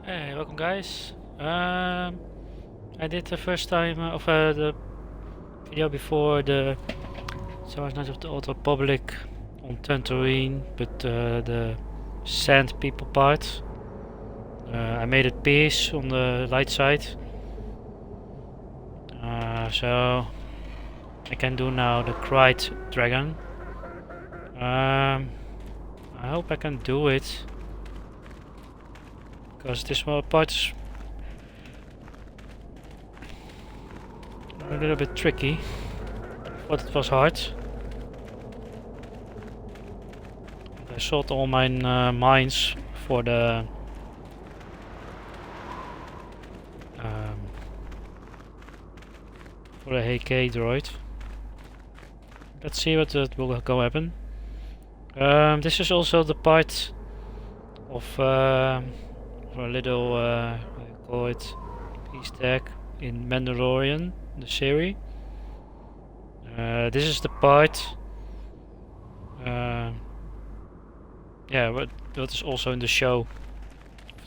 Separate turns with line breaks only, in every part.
Hey, welcome guys. I did the first time of the video before the Summer's Night of the Old Republic on Tantooine, but the Sand People part. I made it peace on the light side, so I can do now the Cried Dragon. I hope I can do it, because this one part is a little bit tricky. I thought it was hard. I sold all my mines for the um, HK droid. Let's see what will go happen. This is also the part of a little how do you call it, Easter egg in Mandalorian, the series. This is the part. Yeah, what is also in the show of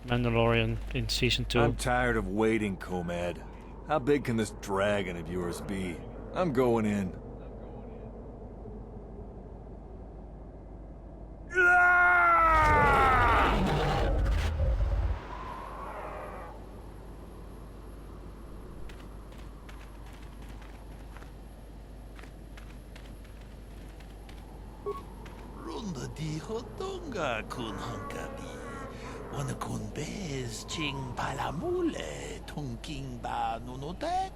Mandalorian in season 2.
I'm tired of waiting, Comed. How big can this dragon of yours be? I'm going in.
Runda di hotonga kun hankabi. Wana kun bez ching palamule tongking ba nunotek.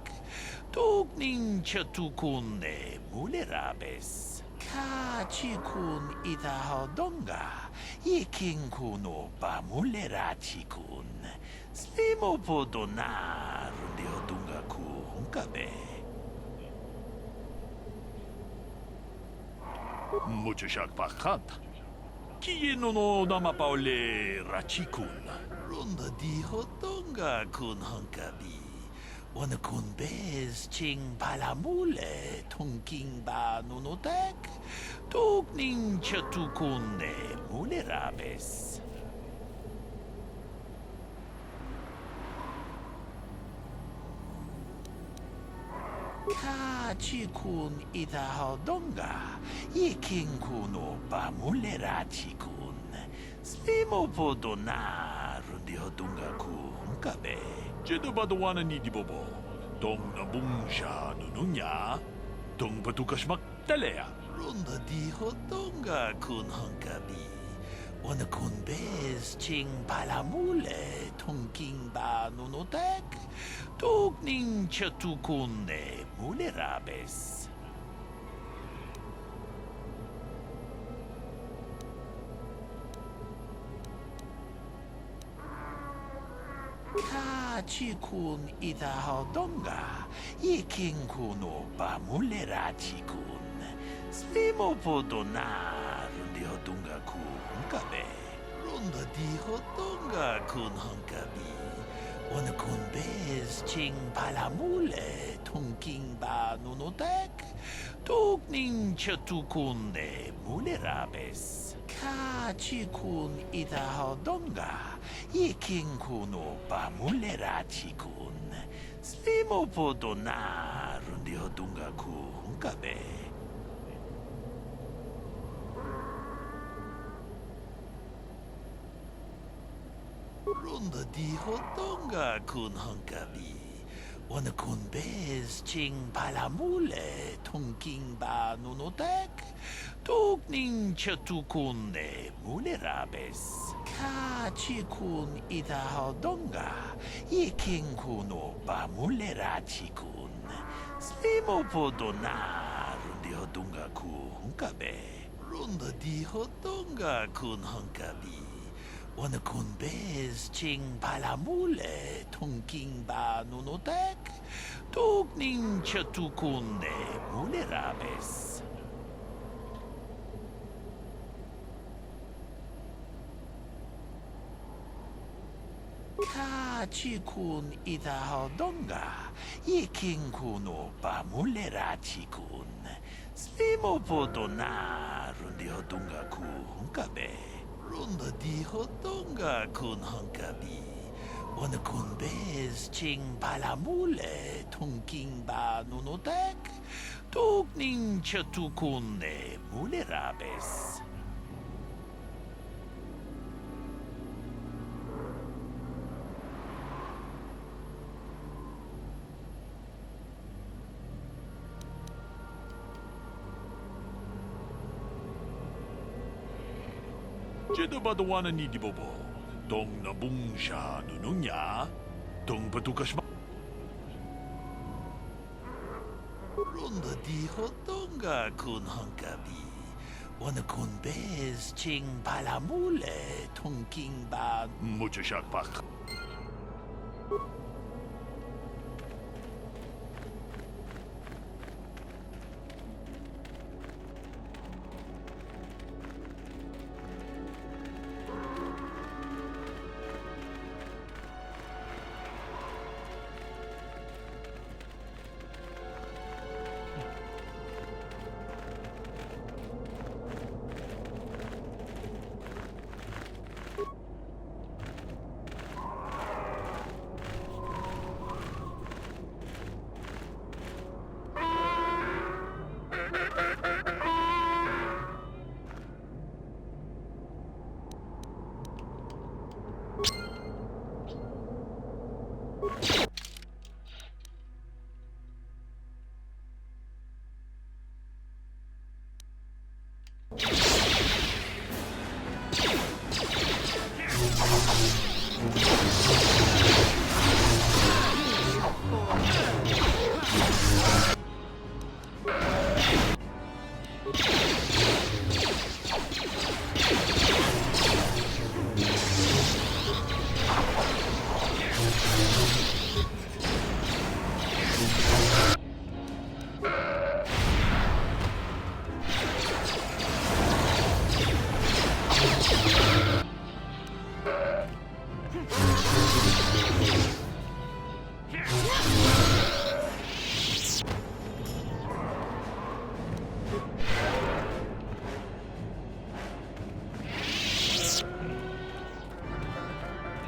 Tugning chatukun ne mulerabes. Ka chikun ita hodonga. Iking kuno ba mulera chikun. Slimo podona rundi hodonga ku hunkabe. Mucho shak pakat. Kieno no nama paule rachikun. Ronda di hotonga kun hankabi. Wana kun bez ching palamule tongking ba nunotek. Tugning chatukun ne mulerabes. Ka chikun ita hodonga. Iking kuno ba mulera chikun. Slimo podona rundi hodonga ku hunkabe. Jedo badowana ni di bobo. Dong na bungsha nununya. Dong patukashmak talea. Runda di hodonga kun hunkabi. Wana kun bez ching palamule tongking ba nunotek. Tugning chatukun ne mulerabes. Ka chikun ita hodonga. Iking kuno ba mulera chikun. Slimo podona rundi hodonga ku hunkabe. Runda di hodonga kun hunkabi. Wana kun bez ching palamule tongking ba nunotek. Tugning chatukun ne mulerabes. Ka chikun ita hodonga. Iking kuno ba mulera chikun. Slimo podona rundi hodonga ku hunkabe. Runda di hodonga kun hankabi. Wana kun bez ching palamule tongking ba nunotek. Tugning chatukun ne mulerabes. Ka chikun ita hodonga. Iking kuno ba mulera chikun. Slimo podona rundi hodonga ku hunkabe. Runda di hodonga kun hankabi. Wana kun bez ching palamule tongking ba nunotek. Tugning chatukun ne mulerabes. Ka chikun ita hodonga. Iking kuno ba mulera chikun. Slimo podona rundi hodonga ku hunkabe. Runda di hodonga kun hankabi. One kun bez ching palamule king ba nunotek. Tuk ning chatukune mulerabes. Jedabadawana ni dibobo. Dong na bungsha nununya. Dong patukashma. Ronda di hotonga kun honkabi. Wana kun bez ching palamule king ba. Mucho shakpak.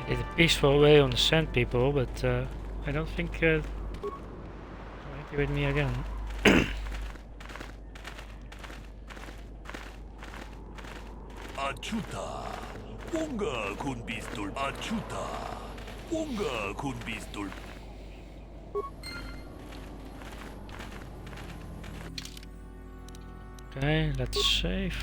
Did a peaceful way on the sand people, but I don't think they're happy with me again.
Achuta. Wonga kun pistol. Achuta. Wonga kun pistol.
Okay, let's save.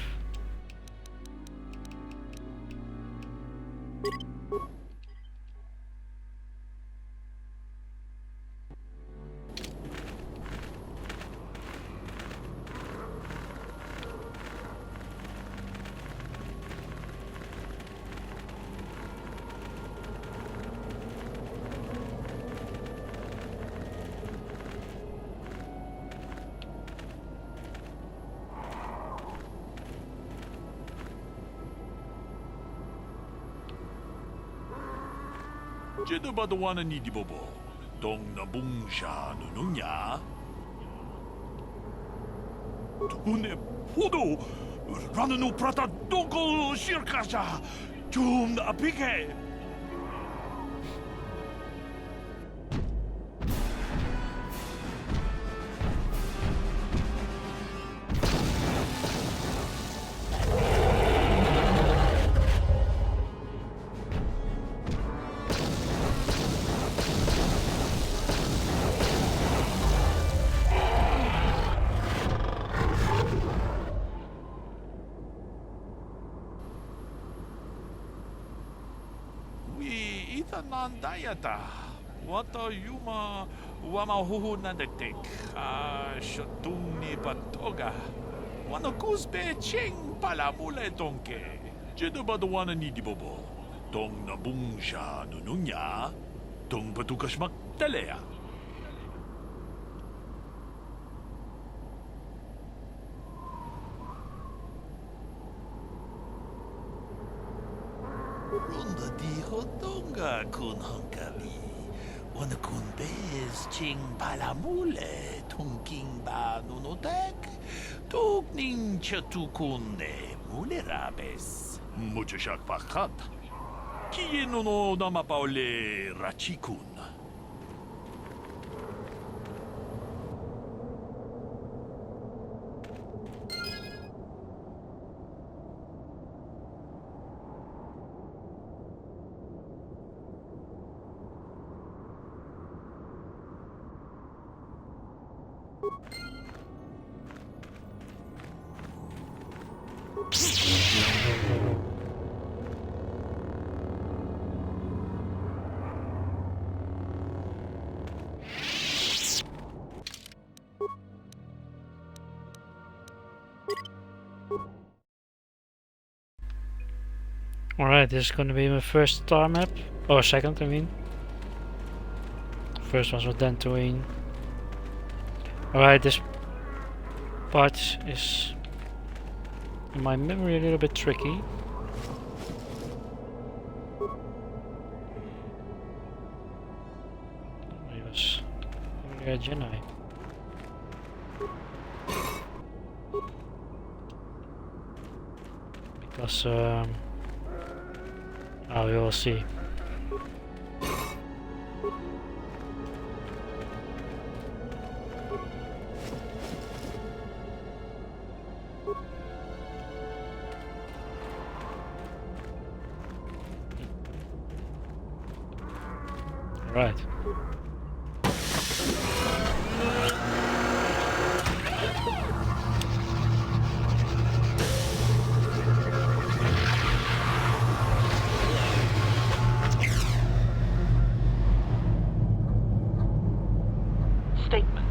Jedabadawana ni dibobo. Dong na bungsha nununya. Tune podo. Rananu prata doko shirkasha. Tum apike. Nandayata. Wata yuma wama huhu nandektek. Shotung ni patoga. Wana kusbe ching palamule tonke. Jedabadawana ni dibobo. Tong na bungsha nununya. Tong patukashmak talea. Ronda di hotonga kun honkabi. Wana kun bez ching palamule king ba nunotek. Tuk ning chatukune mulerabes. Mucho shakpakat. Kie no nama paole Rachikun.
Alright, this is gonna be my first star map. Or second, I mean. First one was tantooine. Alright, this part is in my memory a little bit tricky. He was only a Jedi. Because oh, we will see. Right.
Statement.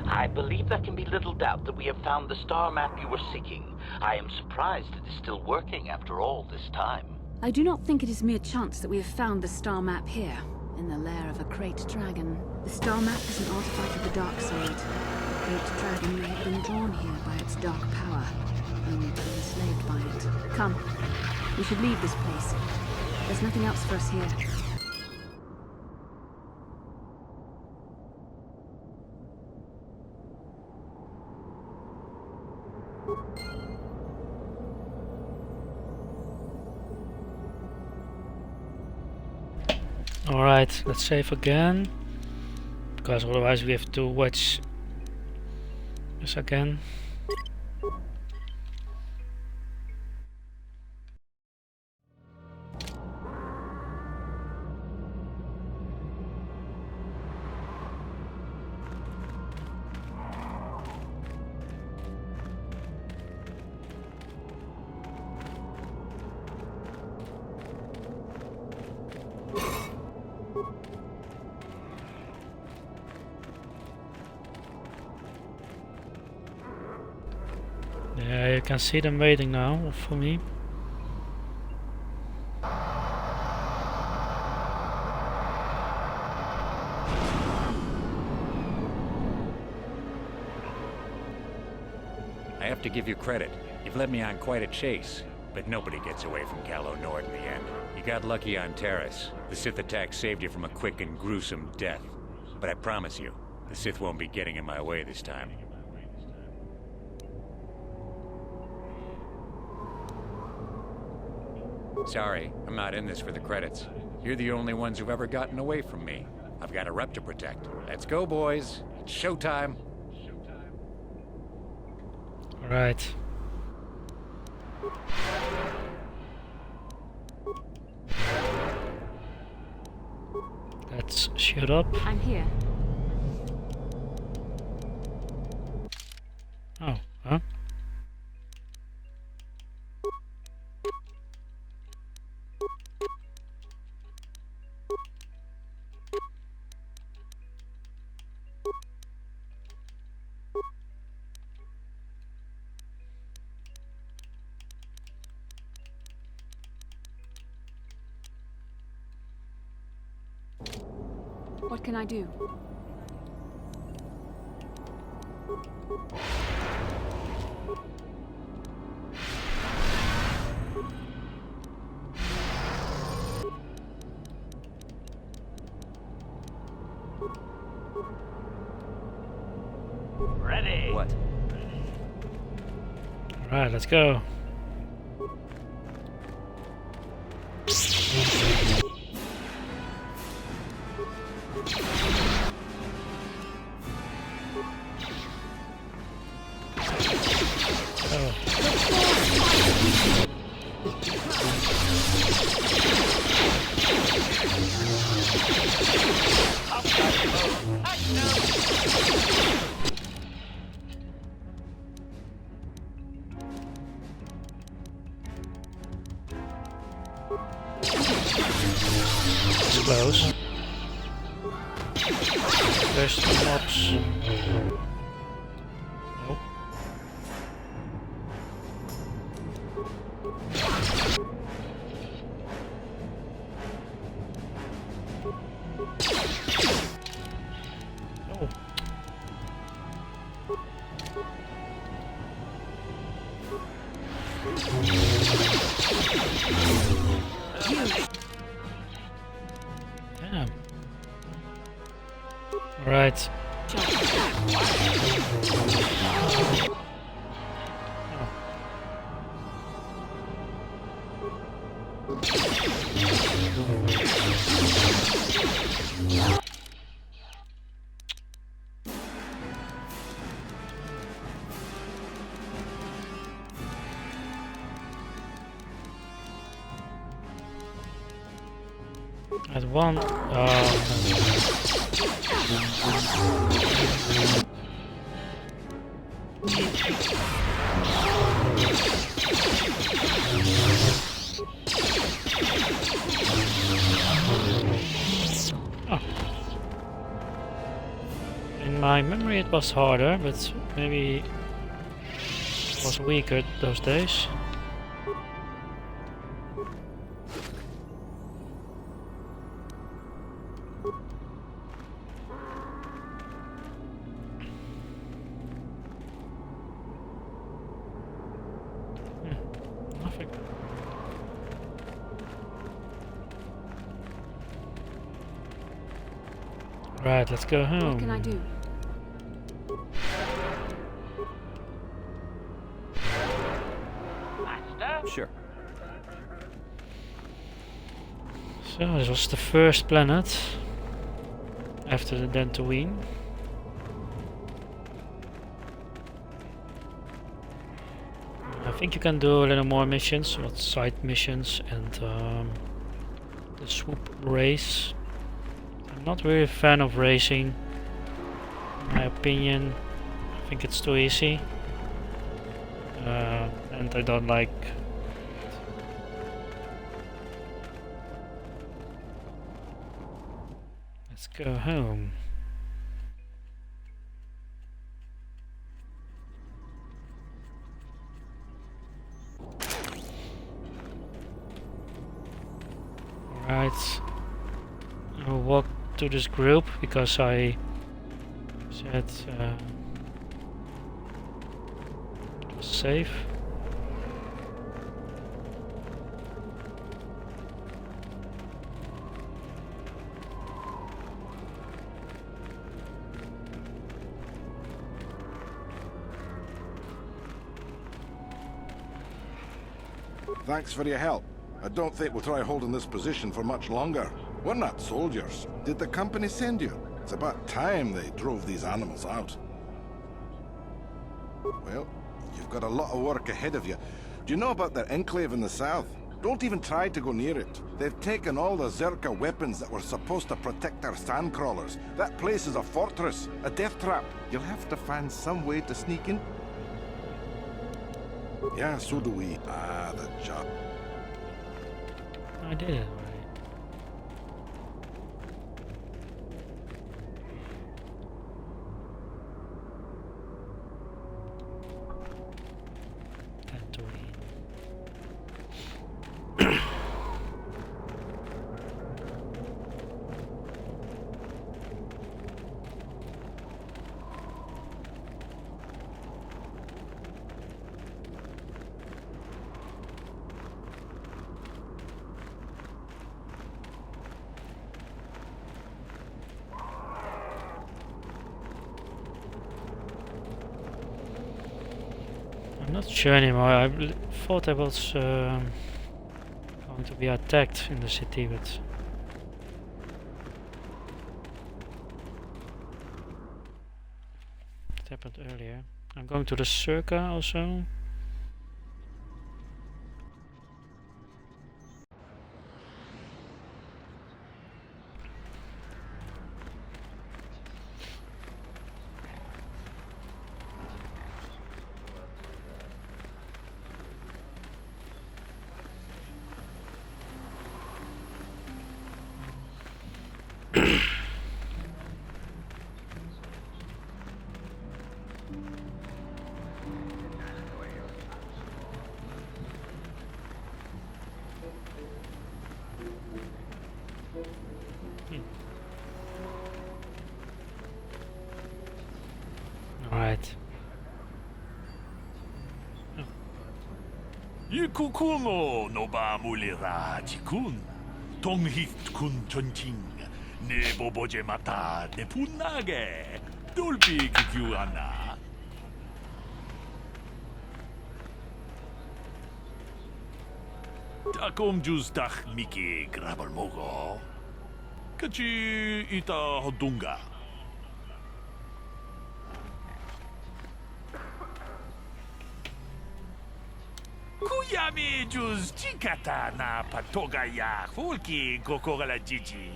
I believe there can be little doubt that we have found the star map you were seeking. I am surprised it is still working after all this time.
I do not think it is mere chance that we have found the star map here, in the lair of a great dragon. The star map is an artifact of the dark side. The great dragon may have been drawn here by its dark power, only to be enslaved by it. Come, we should leave this place. There's nothing else for us here.
Alright, let's save again. Because otherwise we have to watch this again. Yeah, you can see them waiting now for me.
I have to give you credit. You've led me on quite a chase, but nobody gets away from Calo Nord in the end. You got lucky on Terrace. The Sith attack saved you from a quick and gruesome death. But I promise you, the Sith won't be getting in my way this time. Sorry, I'm not in this for the credits. You're the only ones who've ever gotten away from me. I've got a rep to protect. Let's go, boys. It's showtime.
Alright. Let's shoot up.
I'm here.
Oh, huh?
What can I do?
Ready.
What?
Alright, let's go. Close. There's the mobs. Nope. Oh. Damn. Right. At one. In my memory it was harder, but maybe it was weaker those days. Nothing. Right, let's go home.
What can I do?
Sure.
So this was the first planet after the tantooine. I think you can do a little more missions, what side missions and the swoop race. I'm not really a fan of racing, in my opinion. I think it's too easy, and I don't like. Let's go home. Right. I'll walk to this group because I said it was safe.
Thanks for your help. I don't think we'll try holding this position for much longer. We're not soldiers. Did the company send you? It's about time they drove these animals out. Well, you've got a lot of work ahead of you. Do you know about their enclave in the south? Don't even try to go near it. They've taken all the Zerka weapons that were supposed to protect our sandcrawlers. That place is a fortress, a death trap. You'll have to find some way to sneak in. Yeah, so do we. Ah, the job.
I did it. I'm not sure anymore. I thought I was going to be attacked in the city, but happened earlier. I'm going to the Circa also. Alright.
Ikukuno no ba mulira jikun. Tonghit kun chonching. Ne boboje mata ne punage. Dolpi kikyuana. Takom jus tak miki grabal mogo. Kachi ita hodunga. Kuyami jus chikata na patoga ya hulki kokora jiji.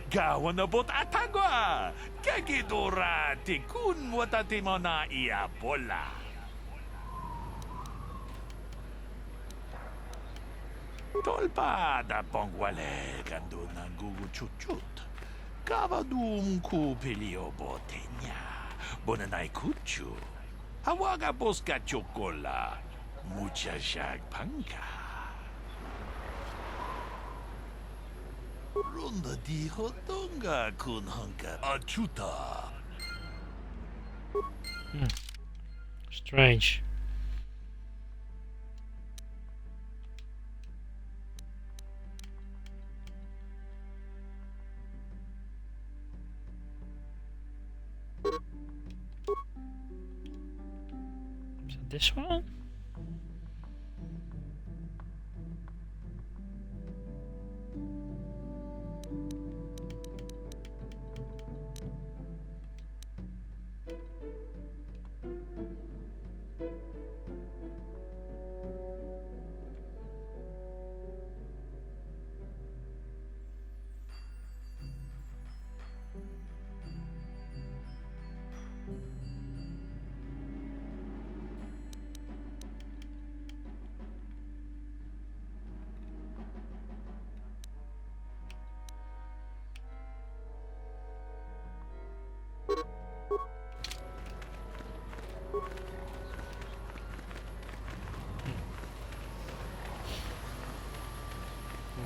Gawana bot atagwa. Kagidora tikun watatimona ia bola. Tolpa da pongwale kando na gugu chuchut. Kavadum ku pelio botenya. Bonanai kuchu. Hawaga boska chokola. Mucha shag panka. Ronda di hotonga kun hanka achuta.
Strange. Is it this one?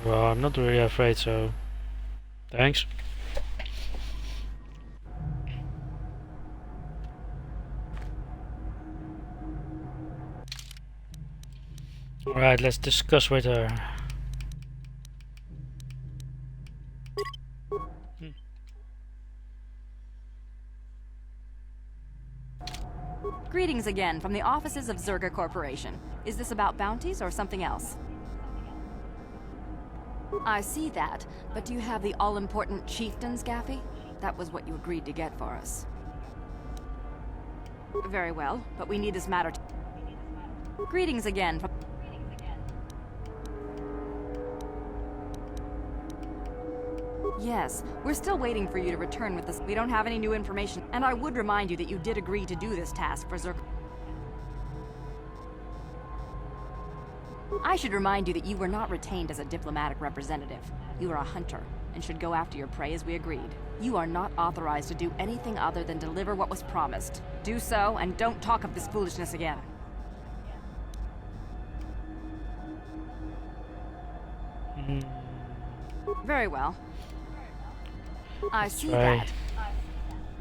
Well, I'm not really afraid, so thanks. Alright, let's discuss with her.
Greetings again from the offices of Zerga Corporation. Is this about bounties or something else? I see that, but do you have the all-important chieftains, Gaffy? That was what you agreed to get for us. Very well, but we need this matter to... Greetings again from... Yes, we're still waiting for you to return with us. We don't have any new information, and I would remind you that you did agree to do this task for Zerga. I should remind you that you were not retained as a diplomatic representative. You are a hunter, and should go after your prey as we agreed. You are not authorized to do anything other than deliver what was promised. Do so, and don't talk of this foolishness again. Very well. I see that.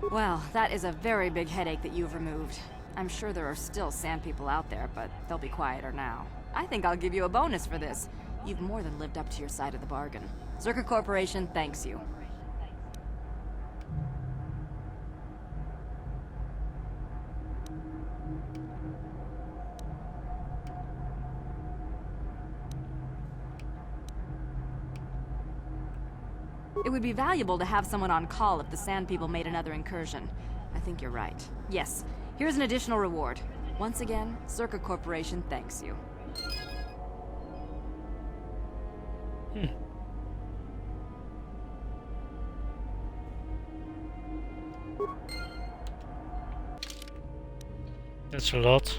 Well, that is a very big headache that you've removed. I'm sure there are still sand people out there, but they'll be quieter now. I think I'll give you a bonus for this. You've more than lived up to your side of the bargain. Zerka Corporation thanks you. It would be valuable to have someone on call if the Sand People made another incursion. I think you're right. Yes, Here's an additional reward. Once again, Circa Corporation thanks you.
That's a lot.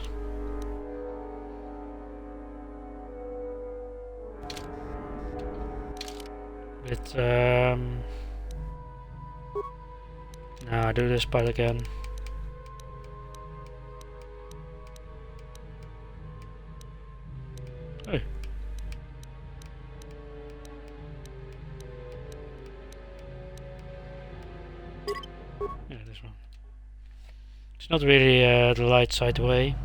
But now I do this part again. Hey. Yeah, this one. It's not really the light side way.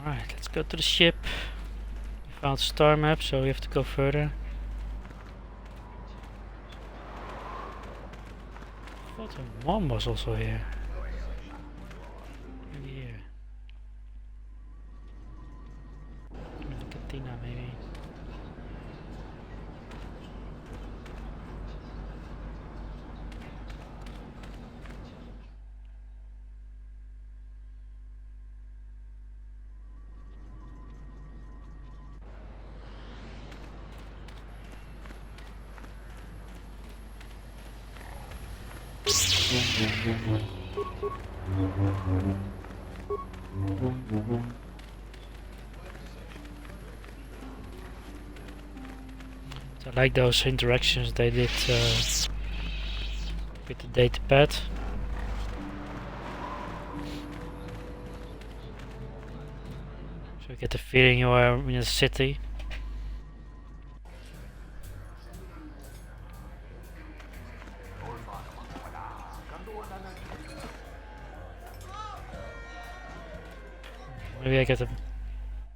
Alright, let's go to the ship. We found the star map, so we have to go further. I thought her mom was also here. Maybe here. Katina, maybe. I like those interactions they did with the data pad. So you get the feeling you are in a city. Maybe I get a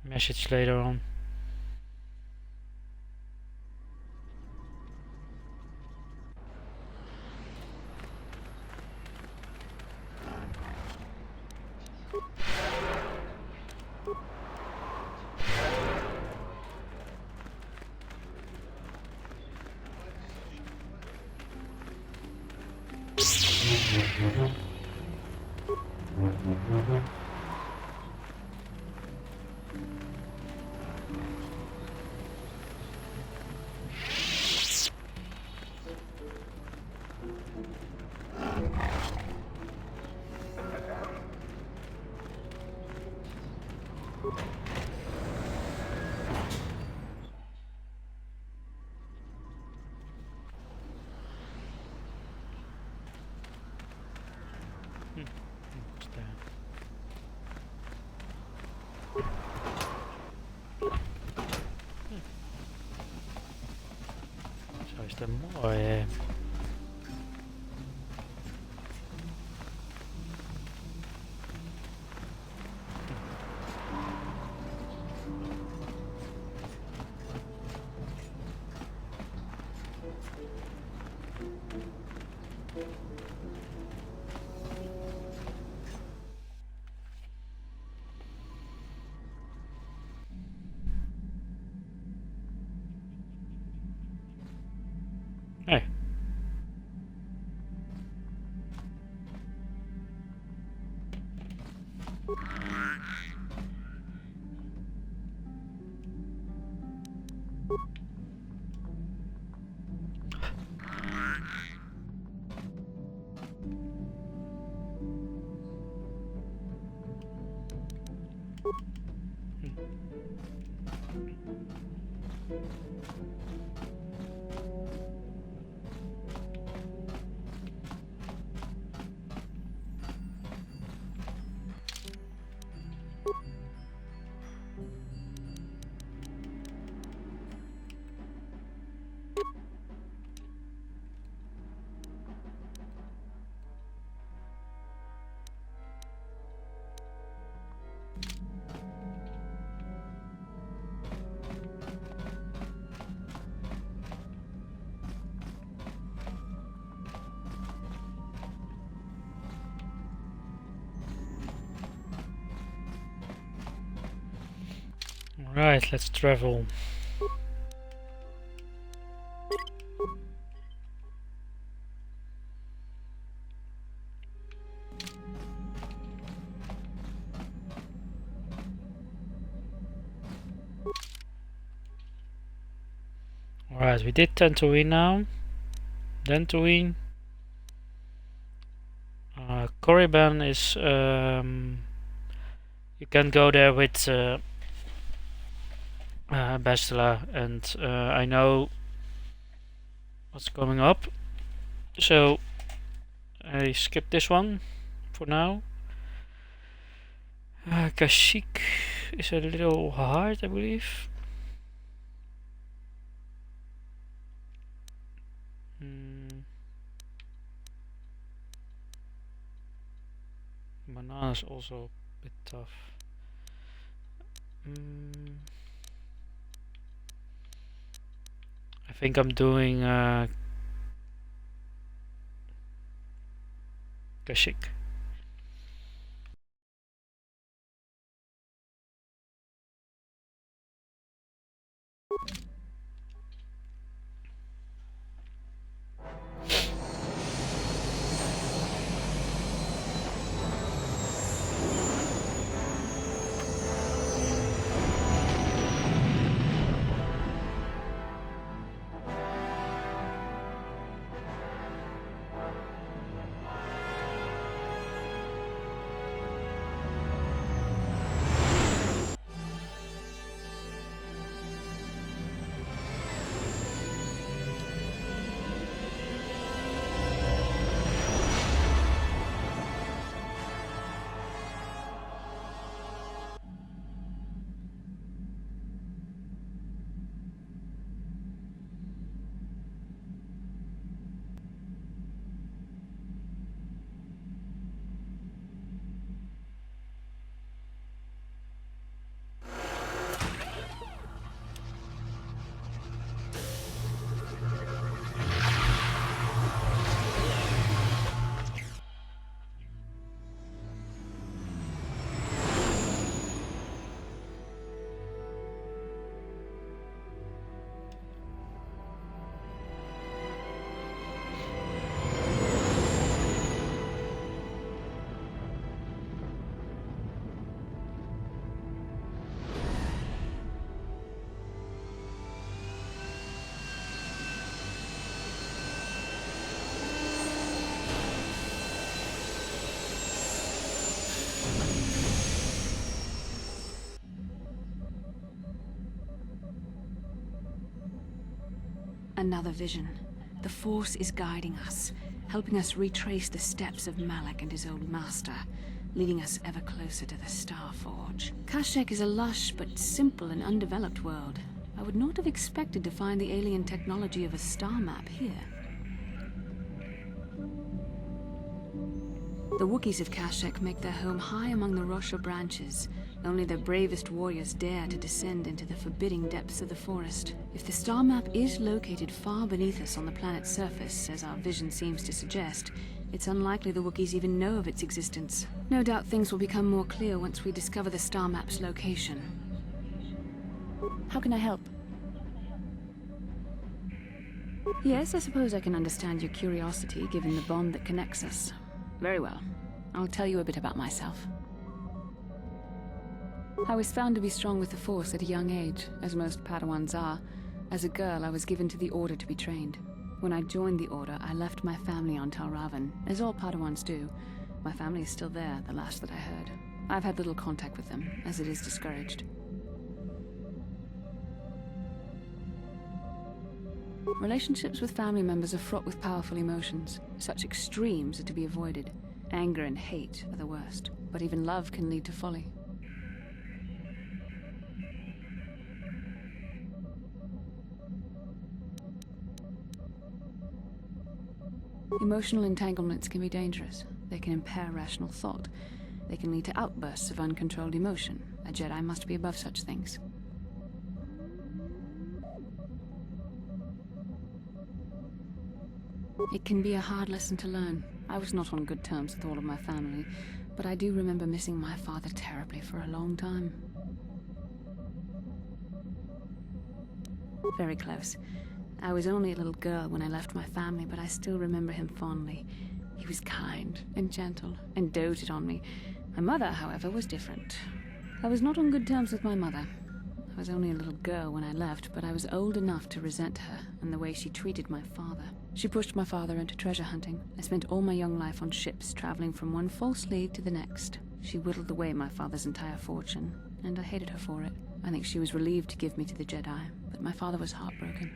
message later on. Zo is dat mooi. Hey. Alright, let's travel. Alright, we did tantooine now. Tantooine. Korriban is you can go there with Bastila, and I know what's coming up, so I skip this one for now. Kashyyyk is a little hard, I believe. Banana's also a bit tough. I think I'm doing Kashyyyk.
Another vision. The Force is guiding us, helping us retrace the steps of Malak and his old master, leading us ever closer to the Star Forge. Kashyyyk is a lush but simple and undeveloped world. I would not have expected to find the alien technology of a star map here. The Wookiees of Kashyyyk make their home high among the Rosha branches. Only their bravest warriors dare to descend into the forbidding depths of the forest. If the star map is located far beneath us on the planet's surface, as our vision seems to suggest, it's unlikely the Wookiees even know of its existence. No doubt things will become more clear once we discover the star map's location. How can I help? Yes, I suppose I can understand your curiosity, given the bond that connects us. Very well. I'll tell you a bit about myself. I was found to be strong with the Force at a young age, as most Padawans are. As a girl, I was given to the Order to be trained. When I joined the Order, I left my family on Tal Ravan, as all Padawans do. My family is still there, the last that I heard. I've had little contact with them, as it is discouraged. Relationships with family members are fraught with powerful emotions. Such extremes are to be avoided. Anger and hate are the worst, but even love can lead to folly. Emotional entanglements can be dangerous. They can impair rational thought. They can lead to outbursts of uncontrolled emotion. A Jedi must be above such things. It can be a hard lesson to learn. I was not on good terms with all of my family, but I do remember missing my father terribly for a long time. Very close. I was only a little girl when I left my family, but I still remember him fondly. He was kind and gentle and doted on me. My mother, however, was different. I was not on good terms with my mother. I was only a little girl when I left, but I was old enough to resent her and the way she treated my father. She pushed my father into treasure hunting. I spent all my young life on ships, traveling from one false lead to the next. She whittled away my father's entire fortune, and I hated her for it. I think she was relieved to give me to the Jedi, but my father was heartbroken.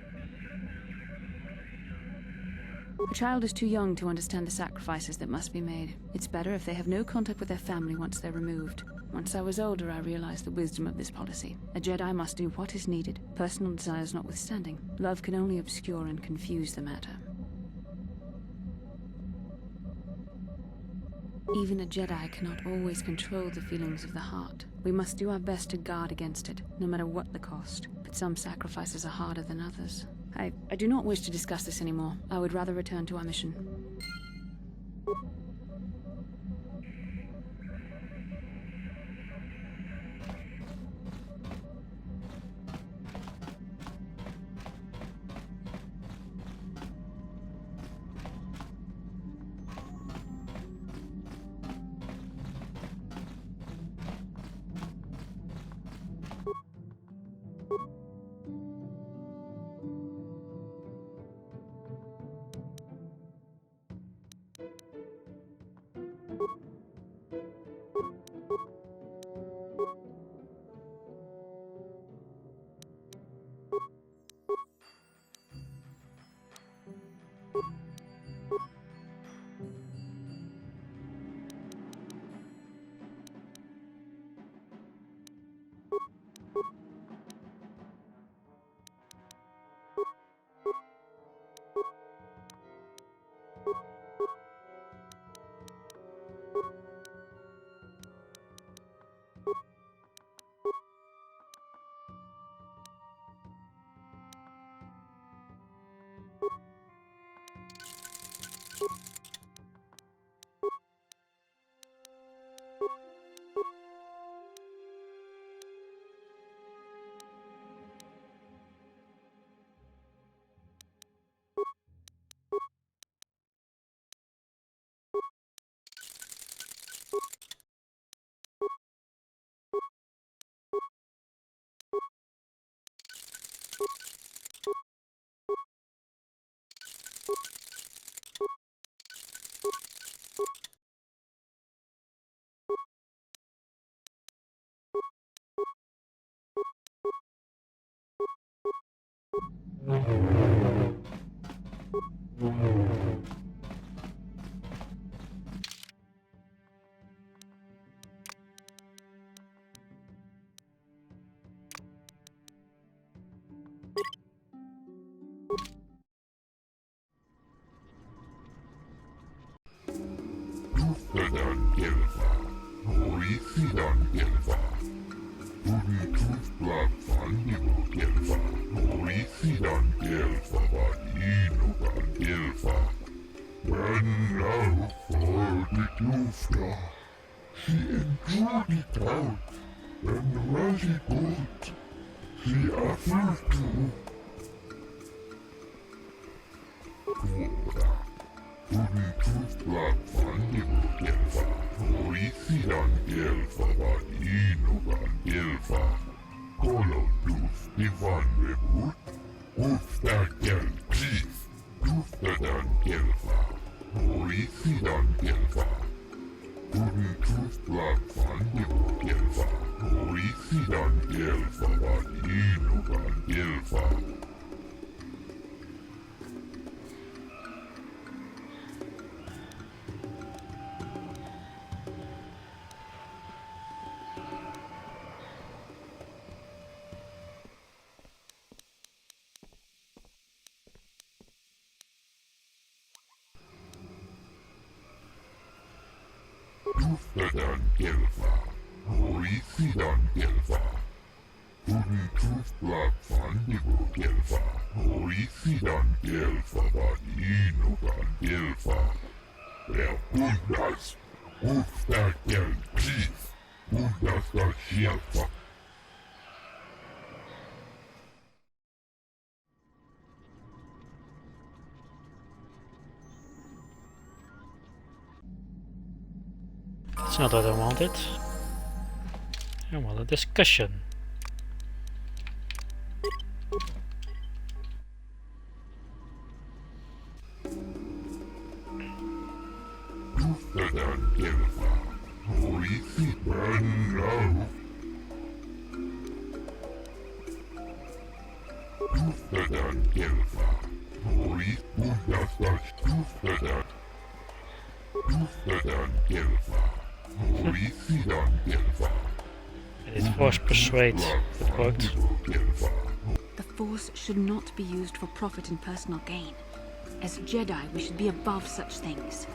A child is too young to understand the sacrifices that must be made. It's better if they have no contact with their family once they're removed. Once I was older, I realized the wisdom of this policy. A Jedi must do what is needed, personal desires notwithstanding. Love can only obscure and confuse the matter. Even a Jedi cannot always control the feelings of the heart. We must do our best to guard against it, no matter what the cost. But some sacrifices are harder than others. I do not wish to discuss this anymore. I would rather return to our mission.
Tuftadan Gelfa, Horisidan Gelfa, Turi Tufblad Fandigo Gelfa, Horisidan Gelfa, Vadinogan Gelfa, Brennau for the Tufta, she enjoyed it out, and Razi good, she offered to. Quora. Turi Tufblad Fandigo Gelfa, Horisidan Gelfa, Vadinogan Gelfa, Kolo Tuf Divan Rebut, Ufta Gel Chief, Tuftadan Gelfa, Horisidan Gelfa, Turi Tufblad Fandigo Gelfa, Horisidan Gelfa, Vadinogan Gelfa. Tuftadan Gelfa, Horisidan Gelfa, Turi Tufblad Fandigo Gelfa, Horisidan Gelfa, Vadinogan Gelfa, Bundas, Ufta Gel Chief, Bundas Gelfa.
That's not what I wanted. I want a discussion. It force persuade. That worked.
The Force should not be used for profit and personal gain. As Jedi, we should be above such things.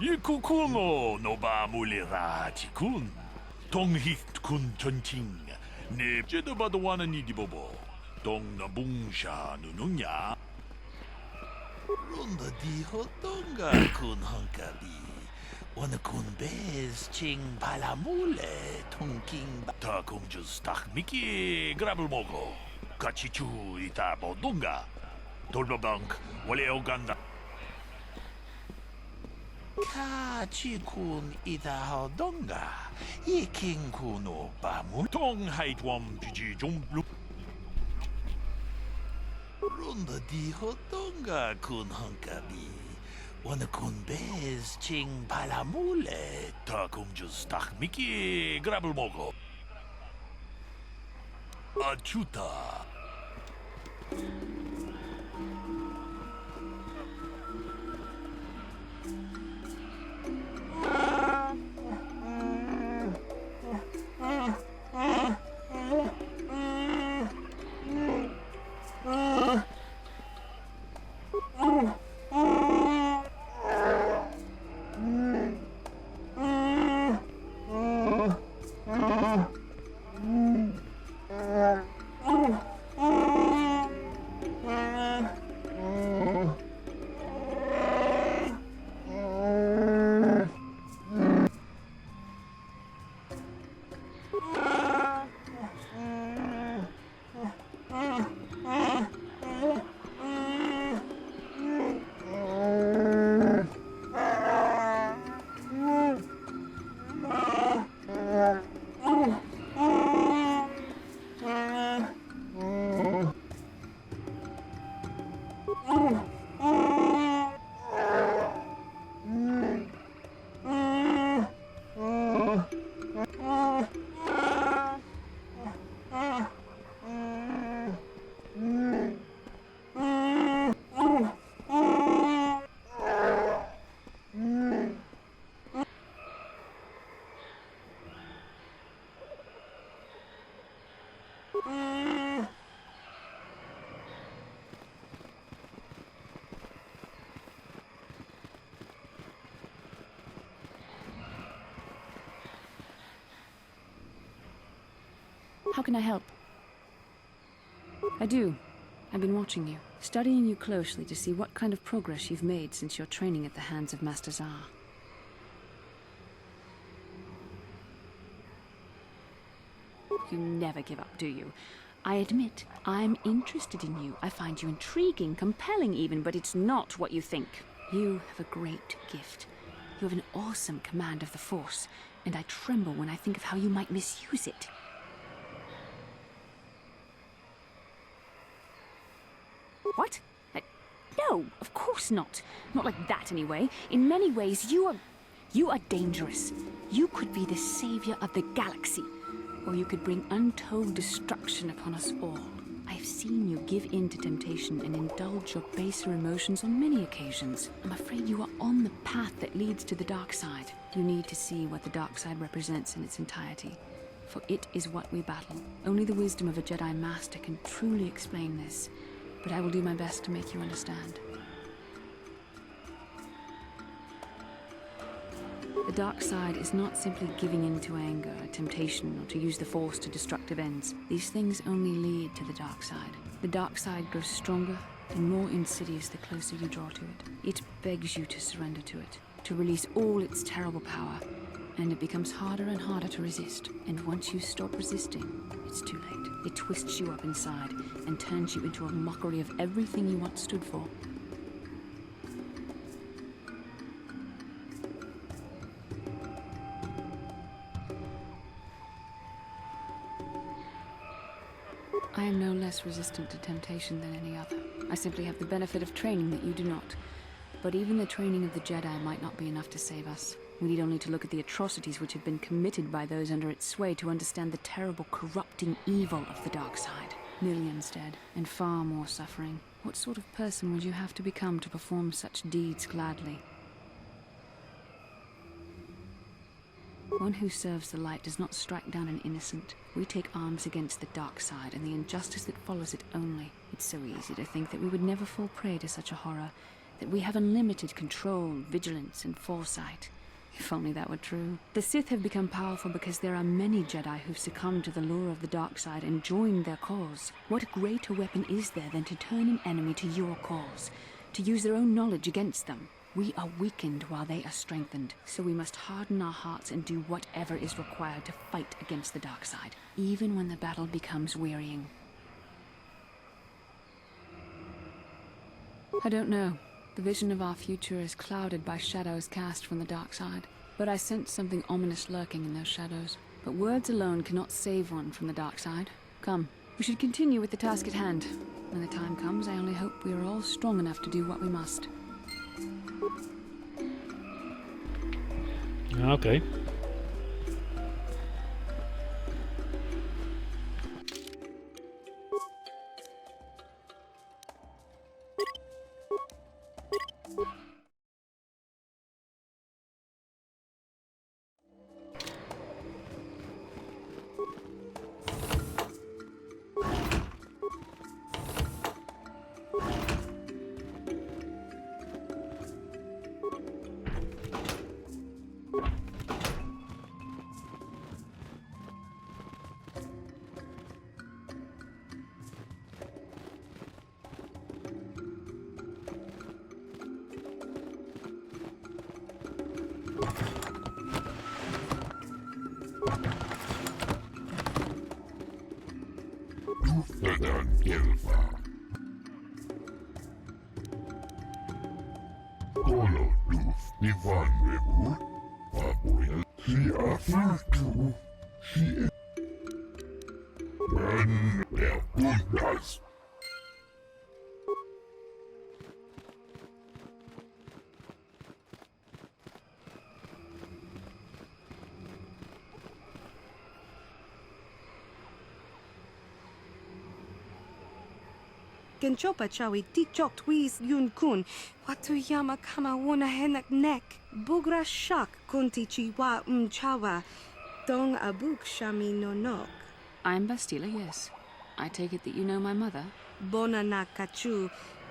Ikukuno no ba mulira tikun. Tong hit kun chonching. Ne jedabadwana ni dibobo. Tong na bungsha nununya. Runda di hotonga kun hankabi. Wana kun bez ching palamule. Tong king ta kung jus tak miki grabel mogo. Kachichu ita bodunga. Tolbabank wale oganda. Kachikun ita hodonga. Iking kuno bamu. Tong haitwam jiji jumblu. Runda di hodonga kun hankabi. Wana kun bez ching palamule. Ta kung jus tak miki grabel mogo. Achuta.
How can I help? I do. I've been watching you, studying you closely to see what kind of progress you've made since your training at the hands of Master Zar. You never give up, do you? I admit, I'm interested in you. I find you intriguing, compelling even, but it's not what you think. You have a great gift. You have an awesome command of the Force, and I tremble when I think of how you might misuse it. What? No, of course not. Not like that, anyway. In many ways, you are dangerous. You could be the savior of the galaxy. or you could bring untold destruction upon us all. I've seen you give in to temptation and indulge your baser emotions on many occasions. I'm afraid you are on the path that leads to the dark side. You need to see what the dark side represents in its entirety, for it is what we battle. Only the wisdom of a Jedi Master can truly explain this, but I will do my best to make you understand. The dark side is not simply giving in to anger, temptation, or to use the Force to destructive ends. These things only lead to the dark side. The dark side grows stronger and more insidious the closer you draw to it. It begs you to surrender to it, to release all its terrible power, and it becomes harder and harder to resist. And once you stop resisting, it's too late. It twists you up inside and turns you into a mockery of everything you once stood for. I am no less resistant to temptation than any other. I simply have the benefit of training that you do not. But even the training of the Jedi might not be enough to save us. We need only to look at the atrocities which have been committed by those under its sway to understand the terrible, corrupting evil of the dark side. Millions dead, and far more suffering. What sort of person would you have to become to perform such deeds gladly? One who serves the light does not strike down an innocent. We take arms against the dark side and the injustice that follows it only. It's so easy to think that we would never fall prey to such a horror, that we have unlimited control, vigilance, and foresight. If only that were true. The Sith have become powerful because there are many Jedi who've succumbed to the lure of the dark side and joined their cause. What greater weapon is there than to turn an enemy to your cause, to use their own knowledge against them? We are weakened while they are strengthened, so we must harden our hearts and do whatever is required to fight against the dark side, even when the battle becomes wearying. I don't know. The vision of our future is clouded by shadows cast from the dark side, but I sense something ominous lurking in those shadows. But words alone cannot save one from the dark side. Come, we should continue with the task at hand. When the time comes, I only hope we are all strong enough to do what we must.
Okay.
Fedan Gelfa. Kolo duf Ivan Webu. Papuil. Si afirtu. Si Ben der Bundas.
Genchopa chawi tichok twis yun kun. Watu yama kama wona henak nek. Bugra shak kunti chiwa chawa. Dong abuk shami no nok.
I'm Bastila, yes. I take it that you know my mother?
Bona na kachu.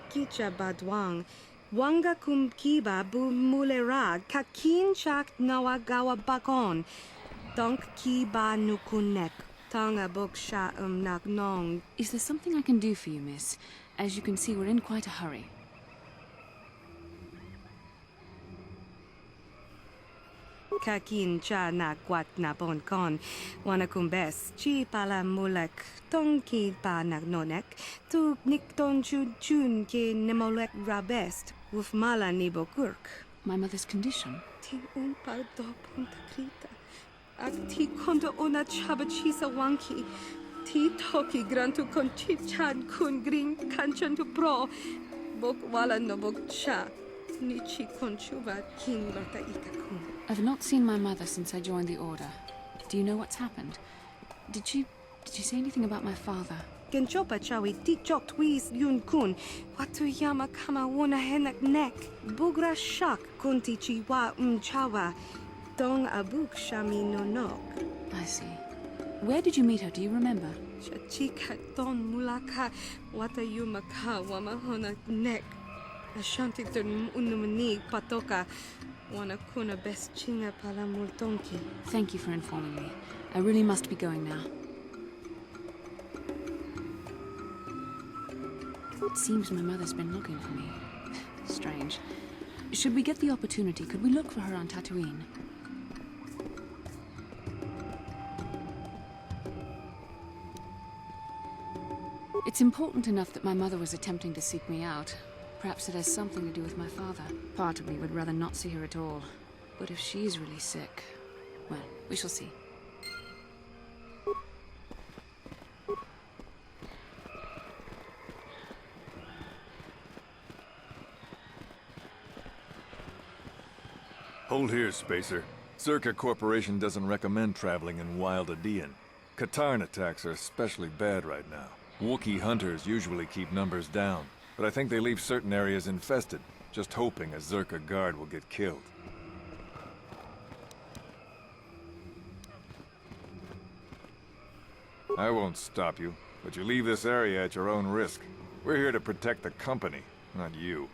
Kicha badwang. Wanga kum kiba bu mulerag. Kakin chak nawagawa bakon. Donk kiba nukunek. Tonga buk sha nak nong.
Is there something I can do for you, miss? As you can see, we're in quite a hurry.
Kakin cha na kwat na bon kon. Wana kumbes. Chi pala mulek. Tong ki pa nak nonek. Tu nik ton chun chun ki nemolek rabest. Wuf mala ni bokurk.
My mother's condition?
Ti un par do punta krita. Ak ti kondo ona chaba chisa wanki. Ti toki grantu kon chichan kun green kanchan tu pro. Bok wala no bok cha. Nichi kon chuba kin lorta ika kun.
I've not seen my mother since I joined the Order. Do you know what's happened? Did she say anything about my father?
Genchopa chawi tikchok twis yun kun. Watu yama kama wona henak nek. Bugra shak kunti chiwa chawa. Dong abuk shami no nok.
I see. Where did you meet her? Do you remember?
Chachika don mulaka. Wata yumaka wama hona nek. Ashanti tun unumani patoka. Wana kuna best chinga pala multonki.
Thank you for informing me. I really must be going now. It seems my mother's been looking for me. Strange. Should we get the opportunity, could we look for her on Tantooine? It's important enough that my mother was attempting to seek me out. Perhaps it has something to do with my father. Part of me would rather not see her at all. But if she's really sick, well, we shall see.
Hold here, Spacer. Zerka Corporation doesn't recommend traveling in Wild Adean. Katarn attacks are especially bad right now. Wookiee hunters usually keep numbers down, but I think they leave certain areas infested, just hoping a Zerka guard will get killed. I won't stop you, but you leave this area at your own risk. We're here to protect the company, not you.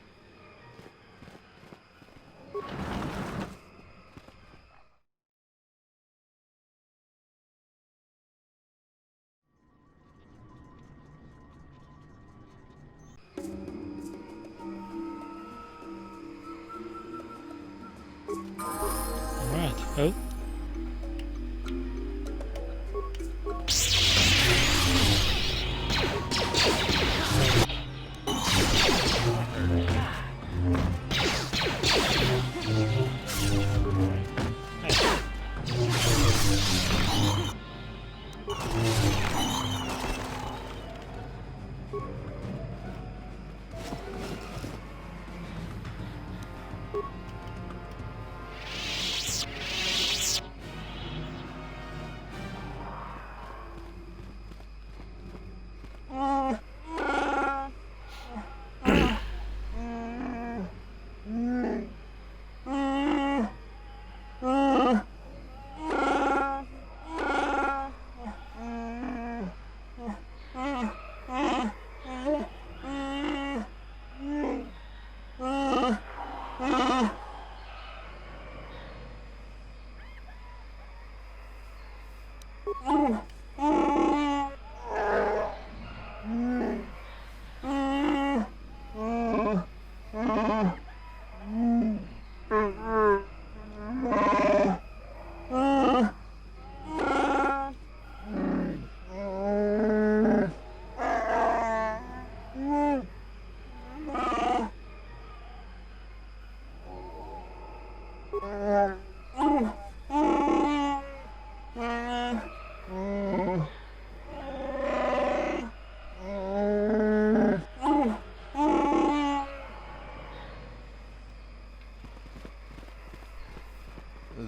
Alright. Oh.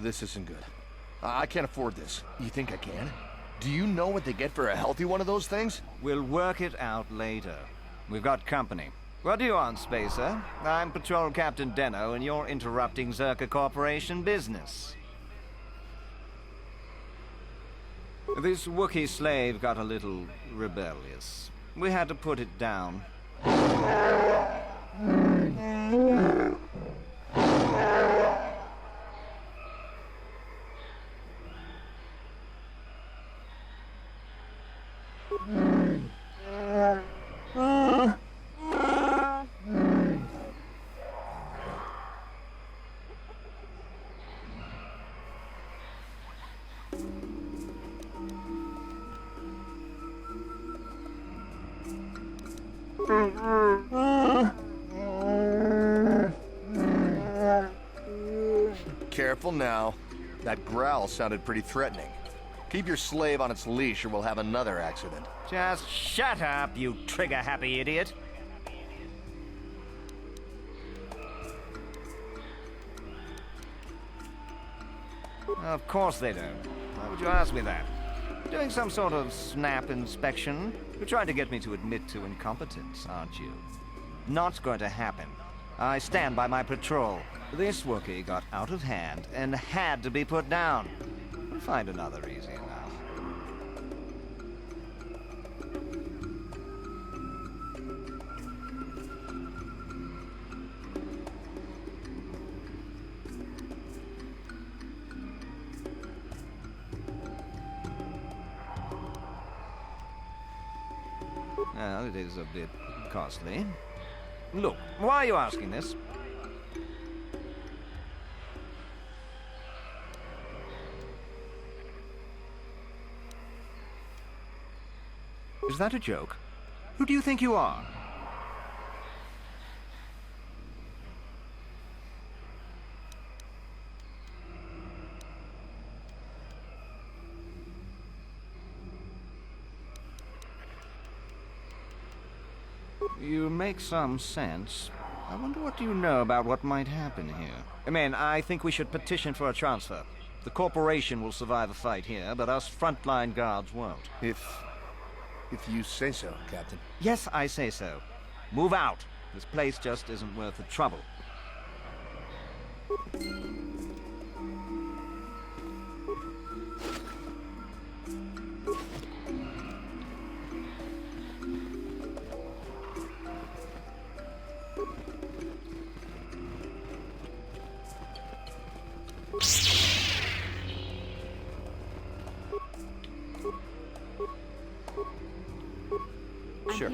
This isn't good. I can't afford this. You think I can? Do you know what they get for a healthy one of those things?
We'll work it out later. We've got company. What do you want, Spacer? I'm Patrol Captain Deno, and you're interrupting Zerka Corporation business. This Wookiee slave got a little rebellious. We had to put it down.
Careful now. That growl sounded pretty threatening. Keep your slave on its leash or we'll have another accident.
Just shut up, you trigger-happy idiot. Of course they don't. Why would you ask me that? Doing some sort of snap inspection? You're trying to get me to admit to incompetence, aren't you? Not going to happen. I stand by my patrol. This Wookiee got out of hand and had to be put down. We'll find another easy enough. Well, it is a bit costly. Look, why are you asking this? Is that a joke? Who do you think you are? You make some sense. I wonder what you know about what might happen here. Man, I think we should petition for a transfer. The corporation will survive a fight here, but us frontline guards won't.
If you say so, Captain.
Yes, I say so. Move out. This place just isn't worth the trouble. Sure.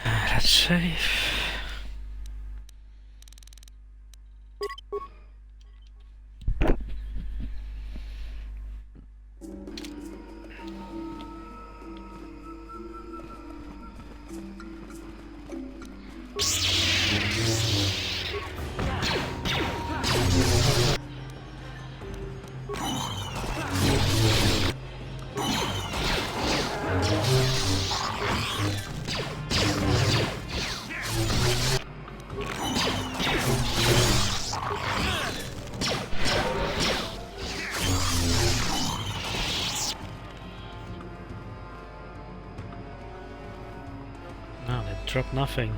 Let's save. No, they dropped nothing.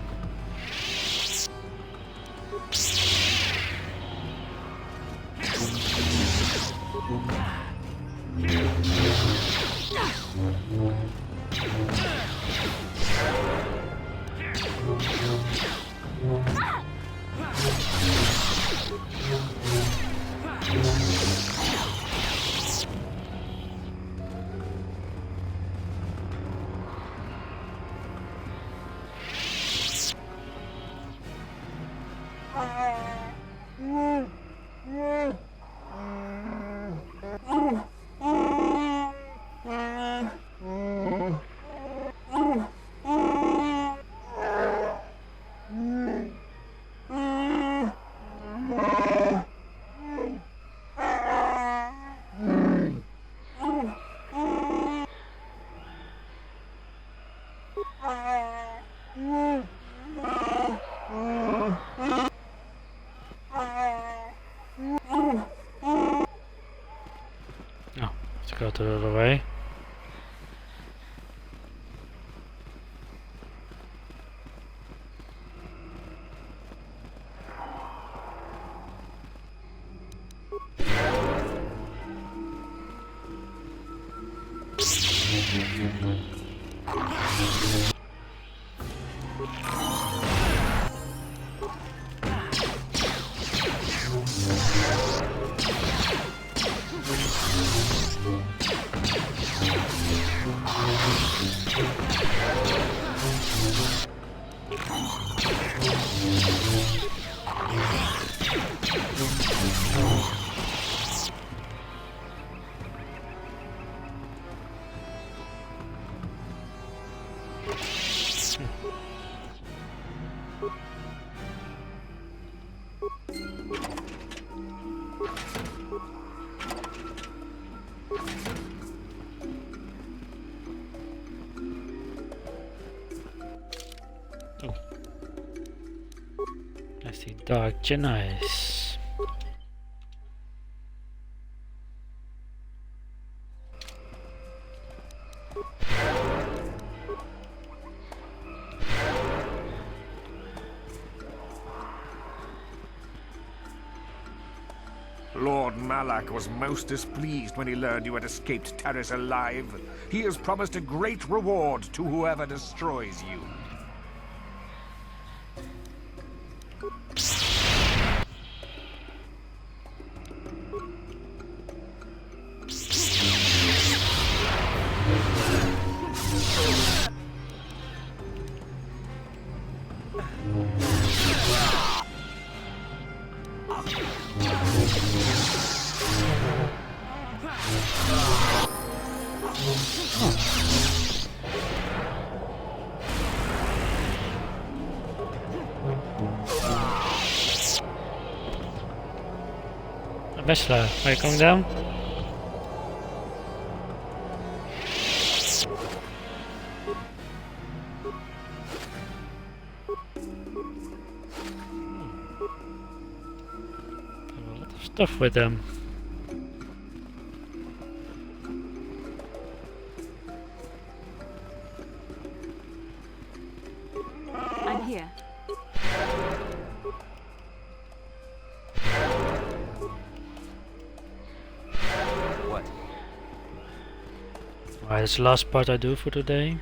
go the other way. I see dark genies.
Lord Malak was most displeased when he learned you had escaped Terrace alive. He has promised a great reward to whoever destroys you.
Bachelor, are you going down? A lot of stuff with them.
I'm here.
Alright, that's the last part I do for today.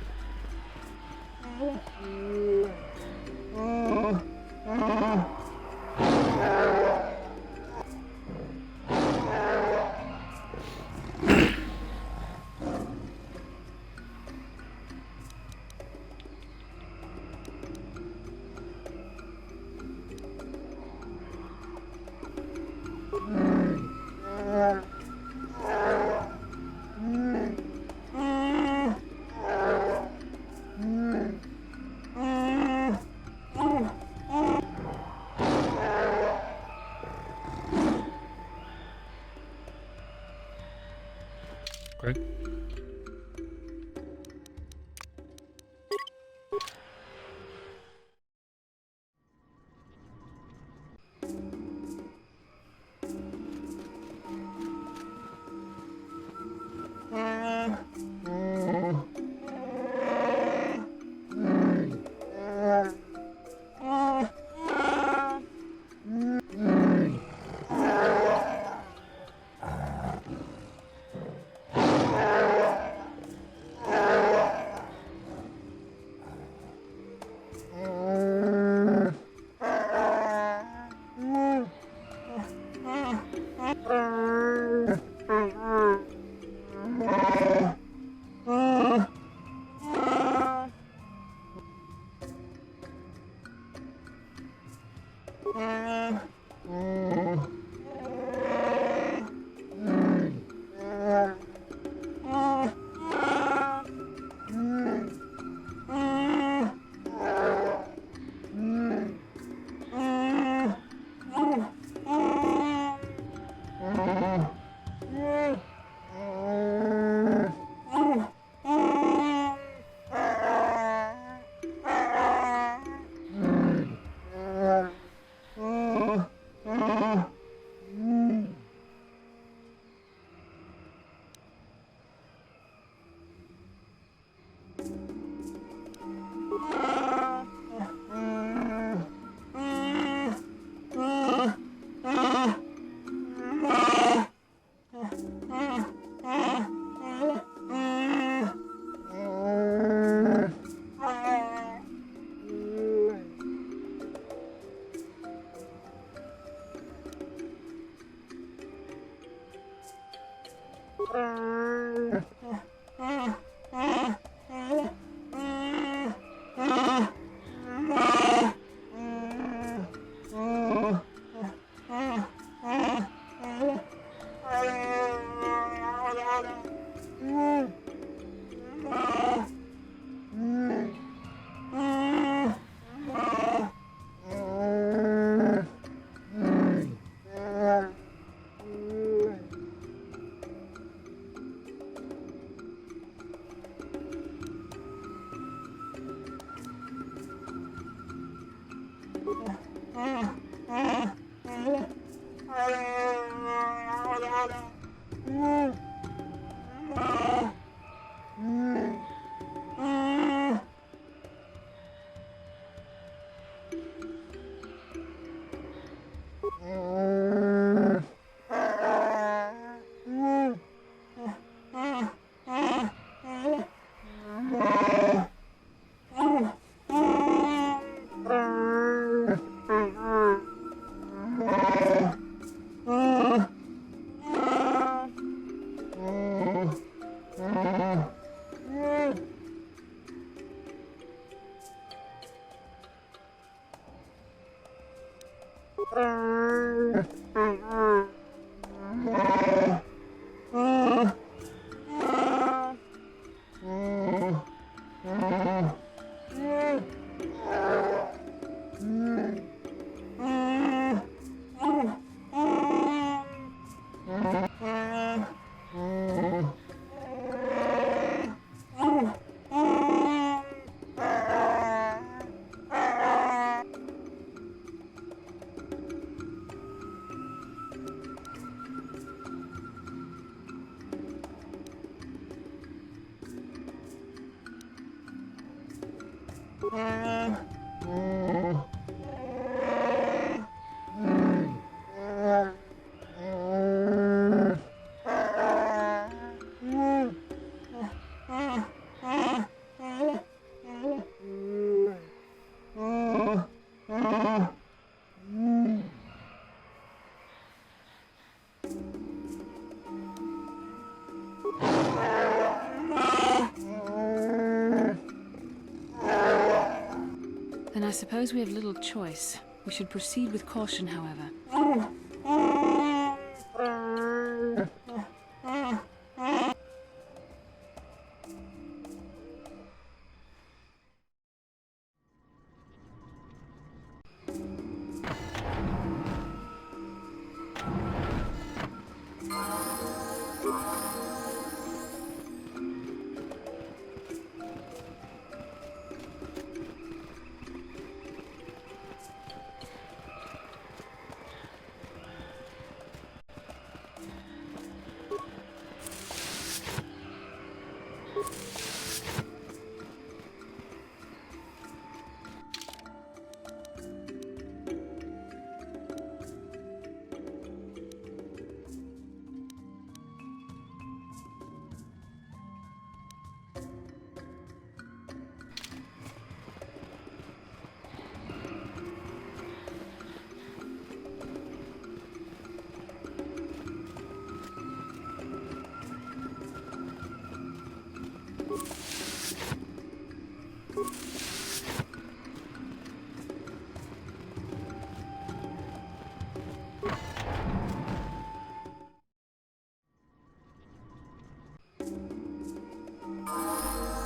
Then I suppose we have little choice. We should proceed with caution, however.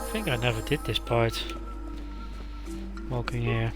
I think I never did this part. Walking here.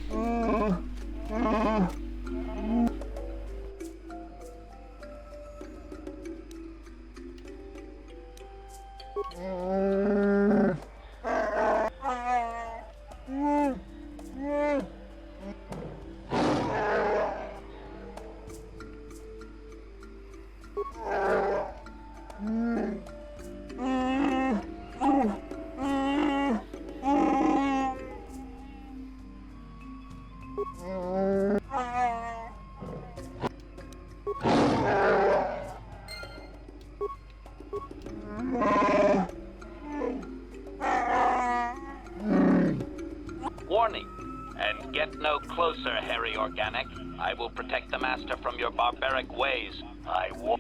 warning. And get no closer, hairy organic. I will protect the Master from your barbaric ways. I will.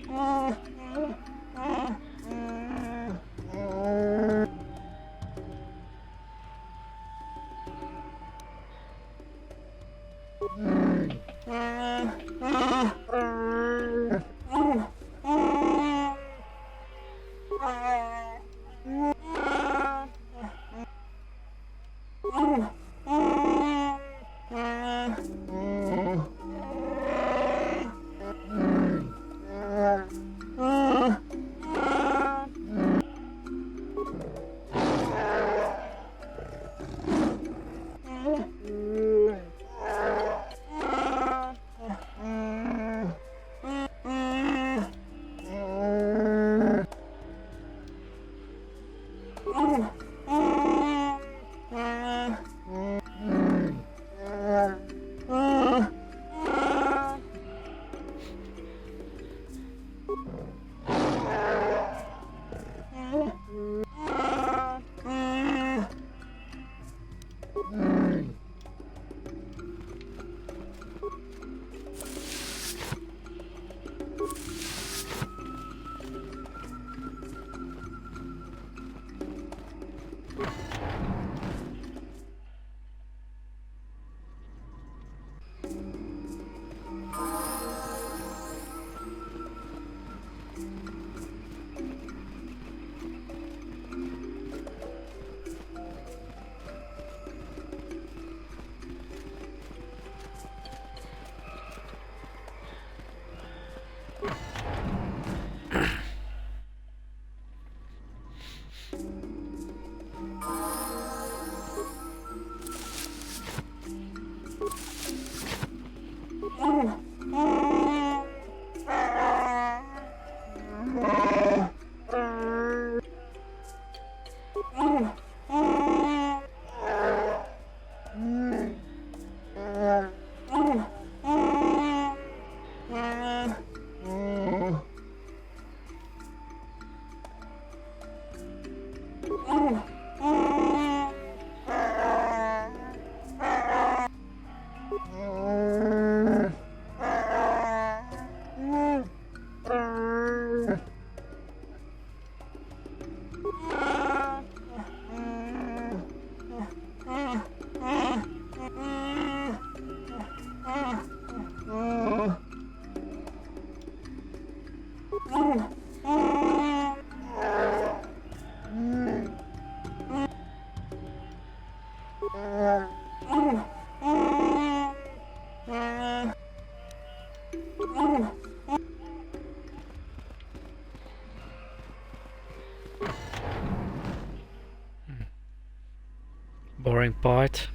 Boring part.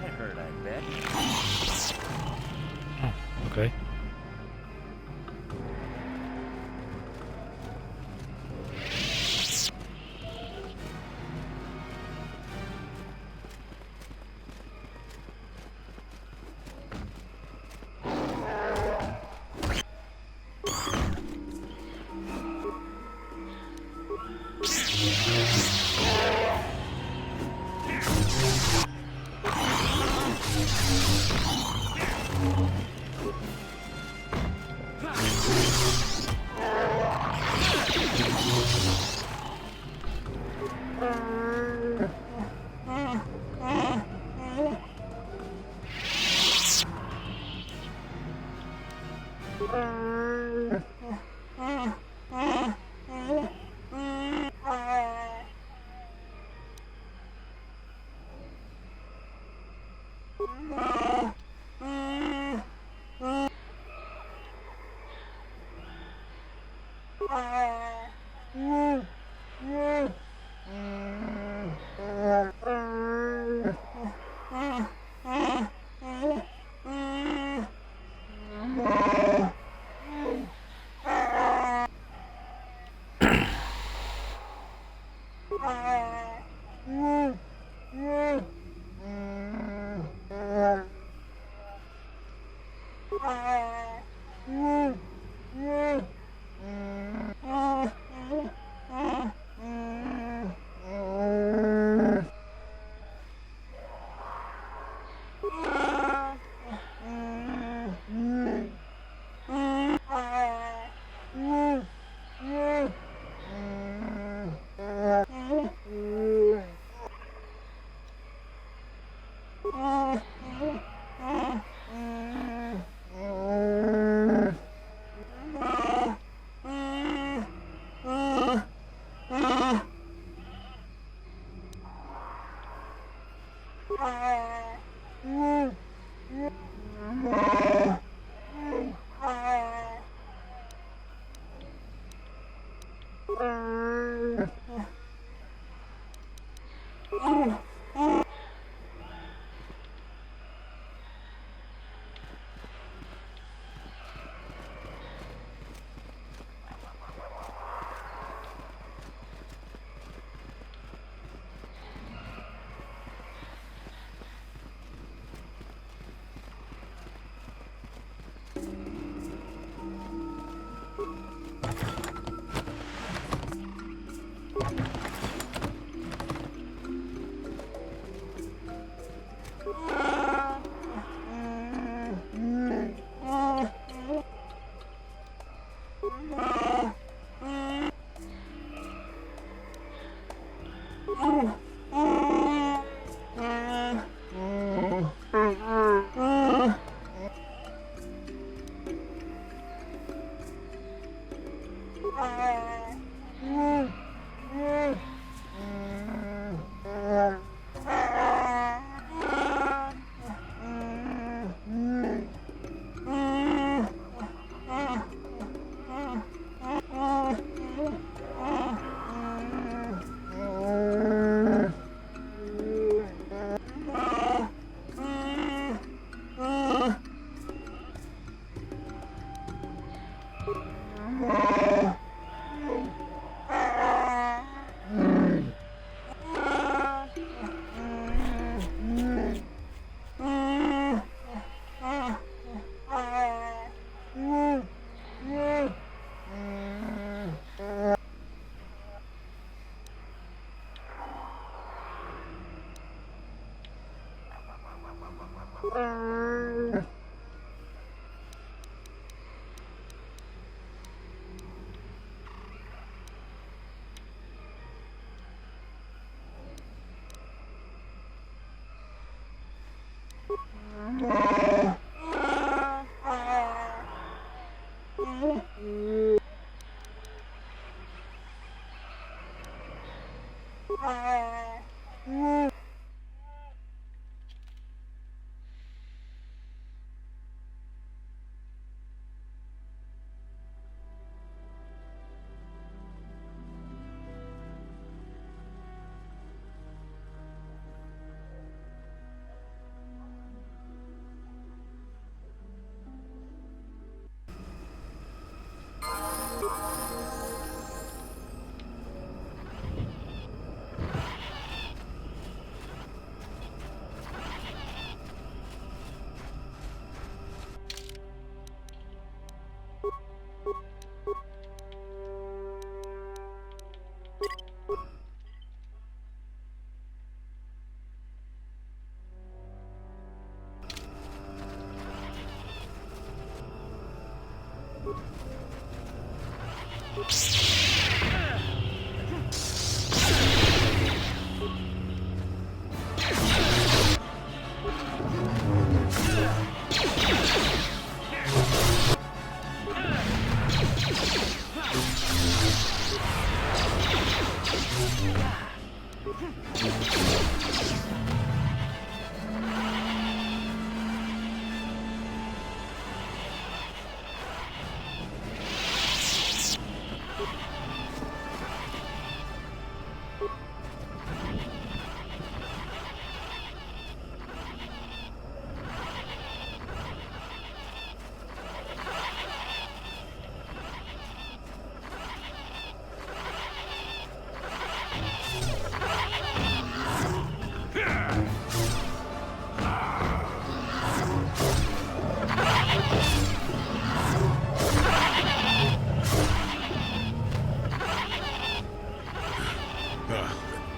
That hurt, I bet.
Oh, okay.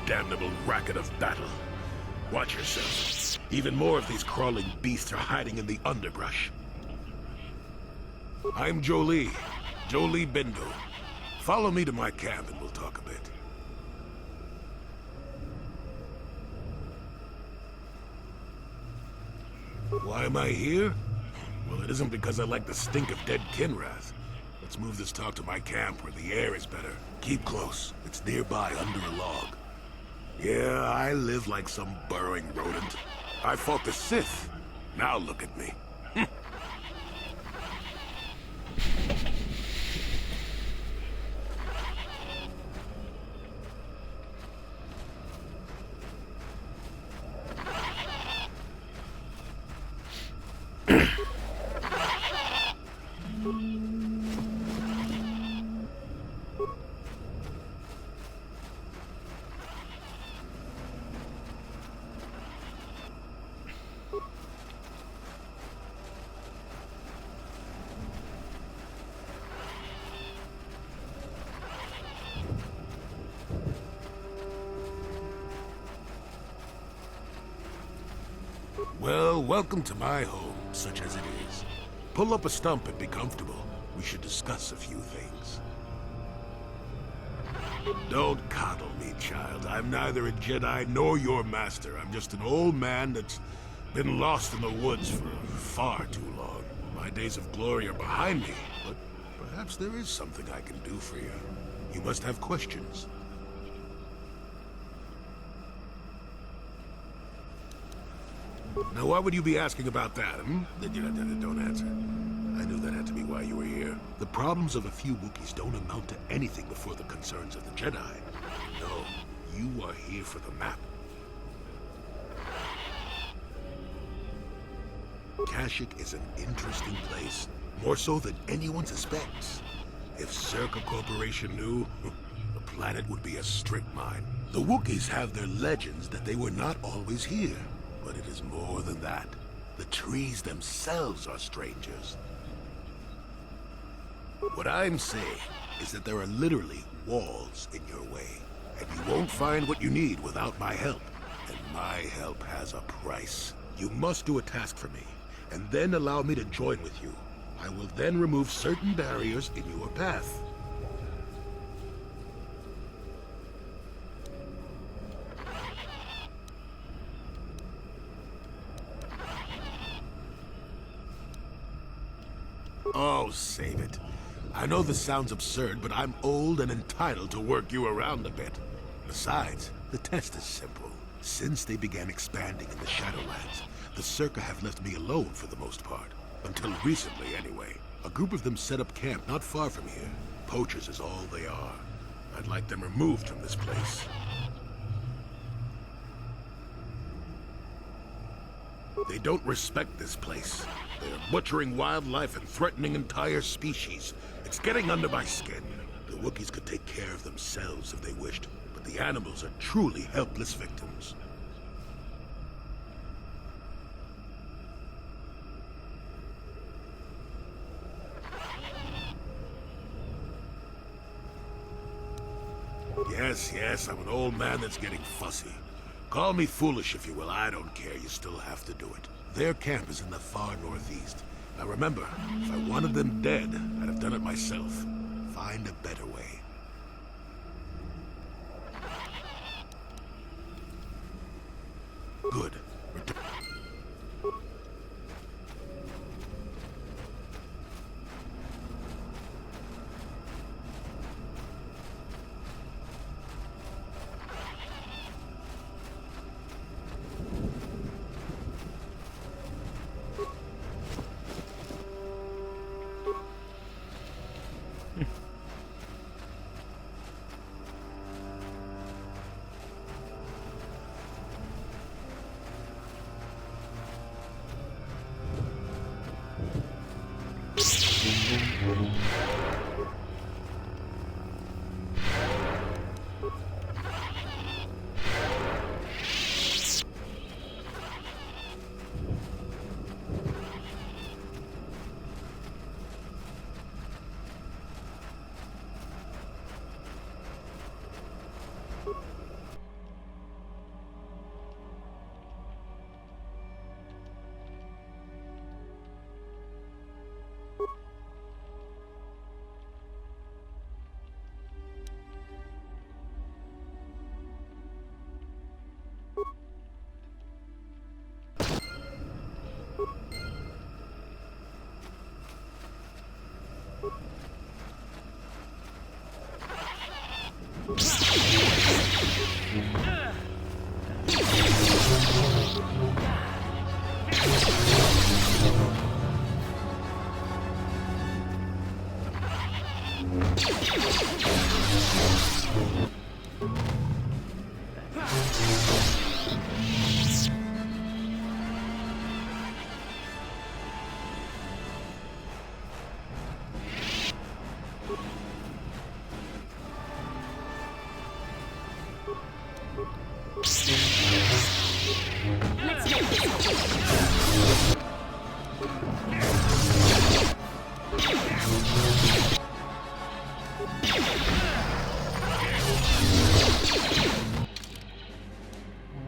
Damnable racket of battle. Watch yourself. Even more of these crawling beasts are hiding in the underbrush. I'm Jolie Bindo. Follow me to my camp and we'll talk a bit. Why am I here? Well, it isn't because I like the stink of dead Kinrath. Let's move this talk to my camp where the air is better. Keep close. It's nearby under a log. Yeah, I live like some burrowing rodent. I fought the Sith. Now look at me. Well, welcome to my home, such as it is. Pull up a stump and be comfortable. We should discuss a few things. Don't coddle me, child. I'm neither a Jedi nor your master. I'm just an old man that's been lost in the woods for far too long. My days of glory are behind me, but perhaps there is something I can do for you. You must have questions. Now, why would you be asking about that, hmm? Don't answer. I knew that had to be why you were here. The problems of a few Wookiees don't amount to anything before the concerns of the Jedi. No, you are here for the map. Kashyyyk is an interesting place, more so than anyone suspects. If Circa Corporation knew, the planet would be a strip mine. The Wookiees have their legends that they were not always here. But it is more than that. The trees themselves are strangers. What I'm saying is that there are literally walls in your way, and you won't find what you need without my help. And my help has a price. You must do a task for me, and then allow me to join with you. I will then remove certain barriers in your path. Oh, save it. I know this sounds absurd, but I'm old and entitled to work you around a bit. Besides, the test is simple. Since they began expanding in the Shadowlands, the Circa have left me alone for the most part. Until recently, anyway. A group of them set up camp not far from here. Poachers is all they are. I'd like them removed from this place. They don't respect this place. They're butchering wildlife and threatening entire species. It's getting under my skin. The Wookiees could take care of themselves if they wished, but the animals are truly helpless victims. Yes, I'm an old man that's getting fussy. Call me foolish if you will, I don't care, you still have to do it. Their camp is in the far northeast. Now remember, if I wanted them dead, I'd have done it myself. Find a better way. Good.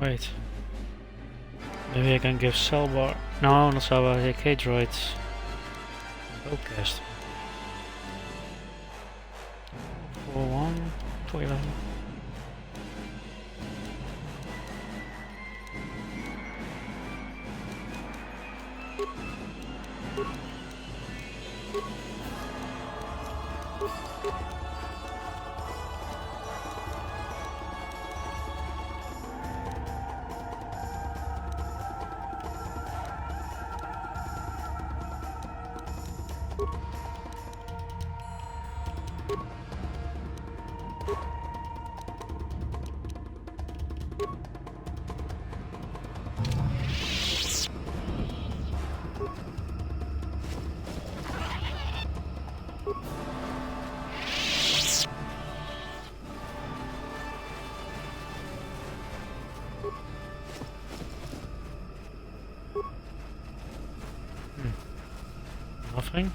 Wait. Maybe I can give Cellbar. No, not Cellbar, the AK droids. Bowcast. 4-1, 2-11. Nothing.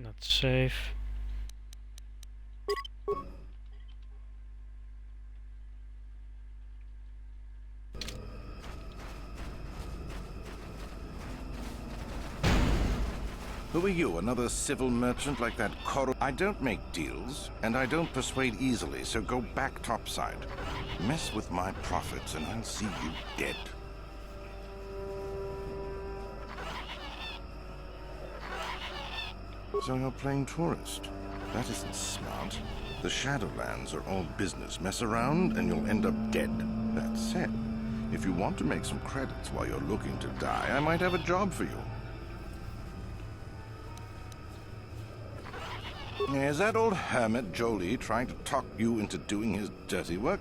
Not safe.
Who are you, another civil merchant like that kotor? I don't make deals, and I don't persuade easily, so go back topside. Mess with my profits, and I'll see you dead. So you're playing tourist. That isn't smart. The Shadowlands are all business. Mess around, and you'll end up dead. That said, if you want to make some credits while you're looking to die, I might have a job for you. Is that old hermit Jolie trying to talk you into doing his dirty work?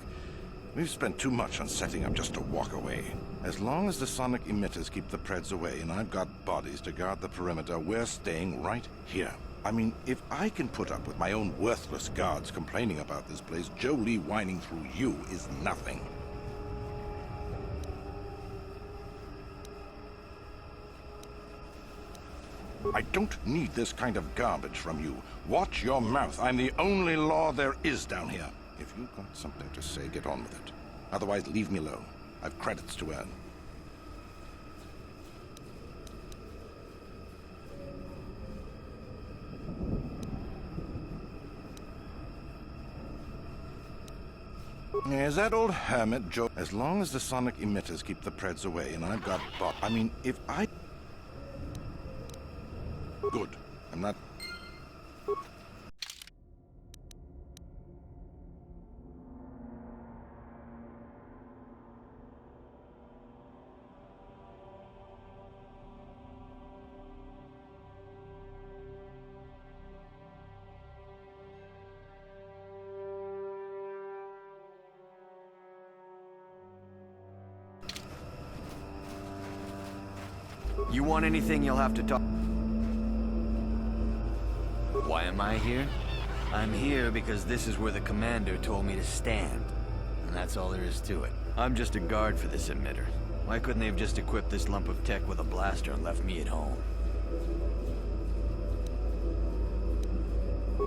We've spent too much on setting up just to walk away. As long as the sonic emitters keep the Preds away and I've got bodies to guard the perimeter, we're staying right here. I mean, if I can put up with my own worthless guards complaining about this place, Jolie whining through you is nothing. I don't need this kind of garbage from you. Watch your mouth. I'm the only law there is down here. If you've got something to say, get on with it. Otherwise, leave me alone. I've credits to earn. Is that old hermit Joe? As long as the sonic emitters keep the Preds away and I've got I mean, if I... Good. I'm not...
You want anything, you'll have to talk. Why am I here? I'm here because this is where the commander told me to stand. And that's all there is to it. I'm just a guard for this emitter. Why couldn't they have just equipped this lump of tech with a blaster and left me at home?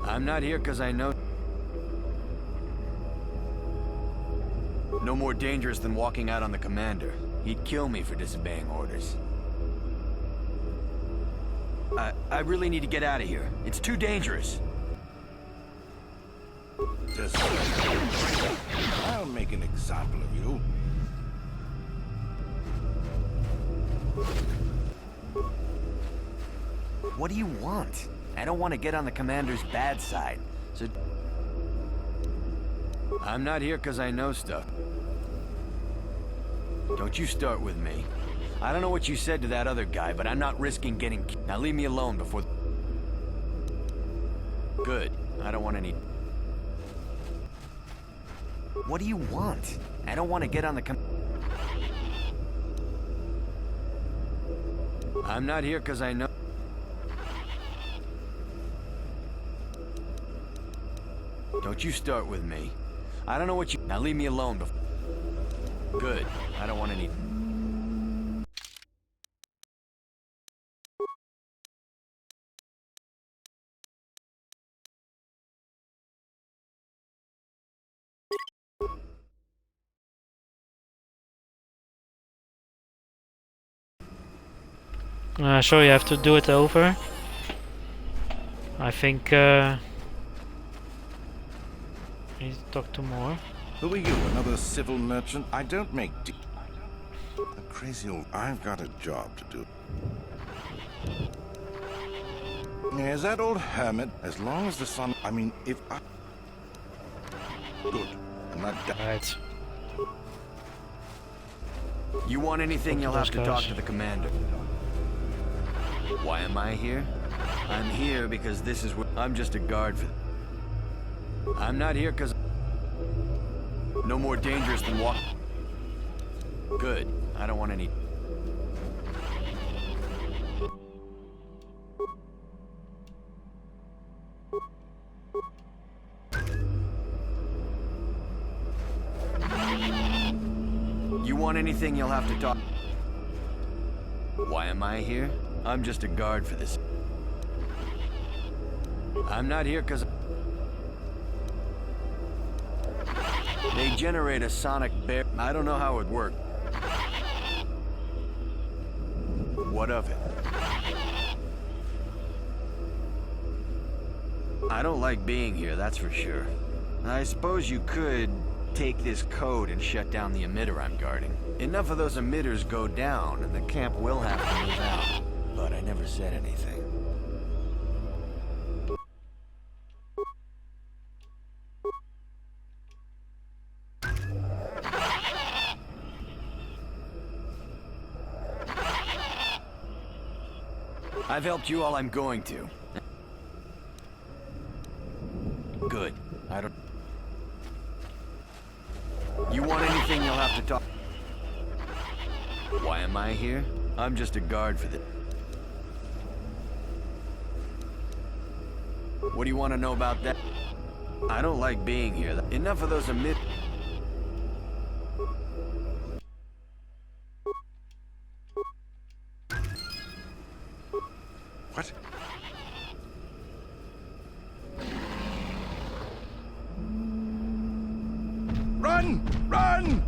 I'm not here because I know... No more dangerous than walking out on the commander. He'd kill me for disobeying orders. I really need to get out of here. It's too dangerous.
Just... I'll make an example of you.
What do you want? I don't want to get on the commander's bad side, so... I'm not here because I know stuff. Don't you start with me. I don't know what you said to that other guy, but I'm not risking getting... Now leave me alone before... Good. I don't want any... What do you want? I don't want to get on the I'm not here because I know... Don't you start with me. I don't know what you... Now leave me alone before... Good. I don't want any...
Sure, you have to do it over. I think I need to talk to more.
Who are you, another civil merchant? I don't make a crazy old... I've got a job to do. Is that old hermit? As long as the sun... I mean, if I... Good. I'm not...
Right.
You want anything, you'll have to talk to the commander. Why am I here? I'm here because this is where... I'm just a guard for... I'm not here because... No more dangerous than walk... Good. I don't want any... You want anything, you'll have to talk... Why am I here? I'm just a guard for this. I'm not here because... They generate a sonic bear... I don't know how it worked. What of it? I don't like being here, that's for sure. I suppose you could take this code and shut down the emitter I'm guarding. Enough of those emitters go down, and the camp will have to move out. But I never said anything. I've helped you all I'm going to. Good. I don't... You want anything, you'll have to talk... Why am I here? I'm just a guard for the... What do you want to know about that? I don't like being here. Enough of those emit...
What? Run! Run!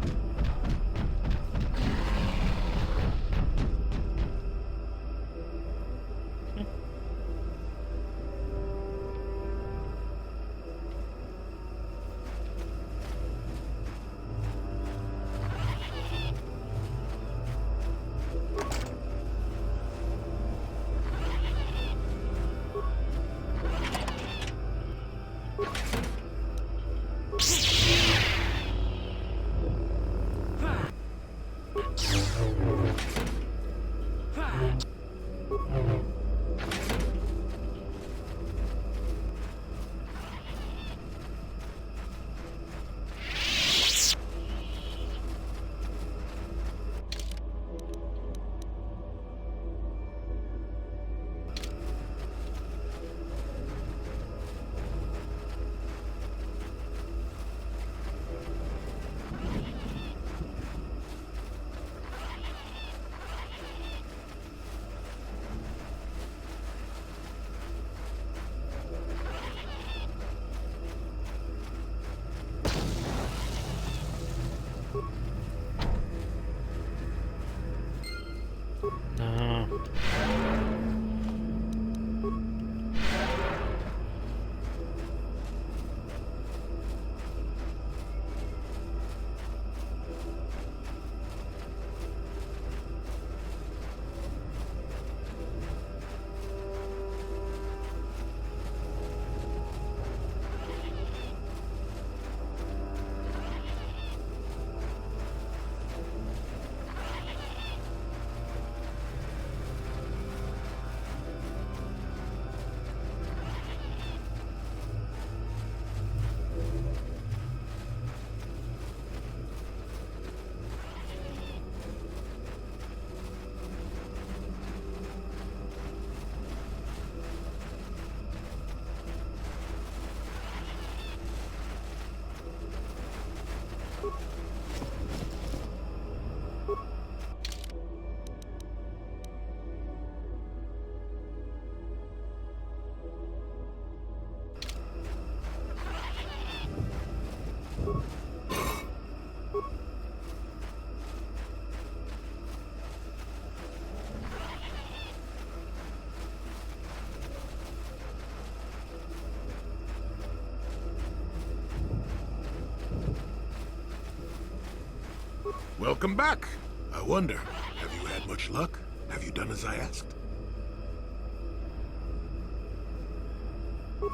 Welcome back. I wonder, have you had much luck? Have you done as I asked?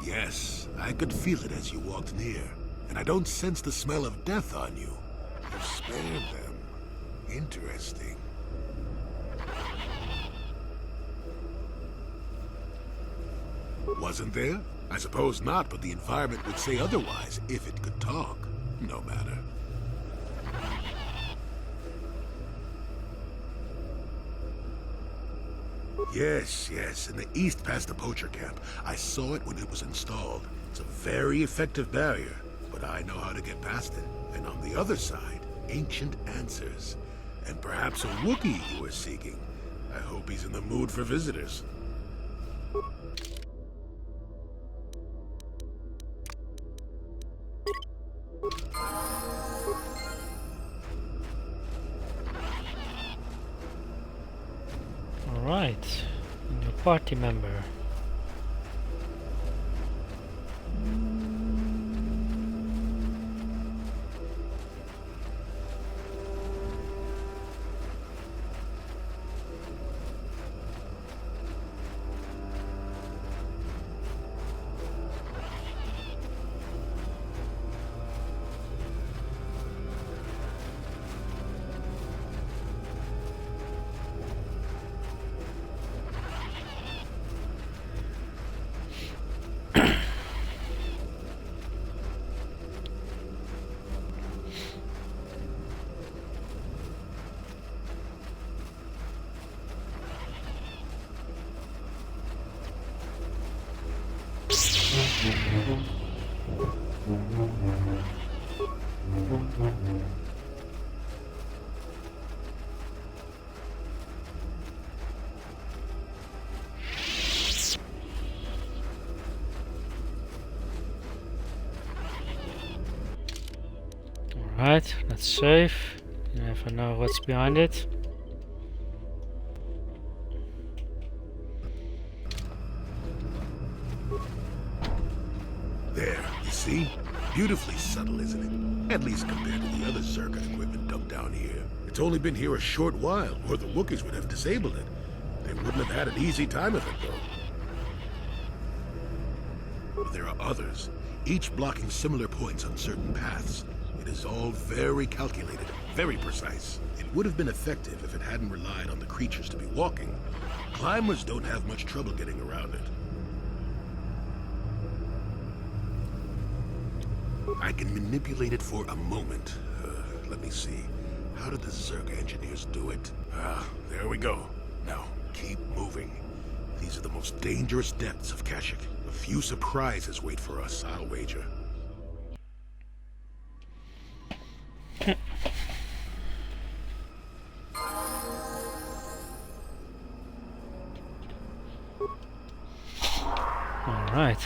Yes, I could feel it as you walked near, and I don't sense the smell of death on you. You spared them. Interesting. Wasn't there? I suppose not, but the environment would say otherwise if it could talk. No matter. Yes, in the east past the poacher camp. I saw it when it was installed. It's a very effective barrier, but I know how to get past it. And on the other side, ancient answers. And perhaps a Wookiee you were seeking. I hope he's in the mood for visitors.
Alright, new party member. Alright, let's save. You never know what's behind it.
There, you see? Beautifully subtle, isn't it? At least compared to the other Zerka equipment dumped down here. It's only been here a short while, or the Wookiees would have disabled it. They wouldn't have had an easy time of it, though. But there are others, each blocking similar points on certain paths. It is all very calculated, very precise. It would have been effective if it hadn't relied on the creatures to be walking. Climbers don't have much trouble getting around it. I can manipulate it for a moment. Let me see. How did the Zerka engineers do it? There we go. Now, keep moving. These are the most dangerous depths of Kashyyyk. A few surprises wait for us, I'll wager.
All right.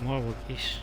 More Wookiees.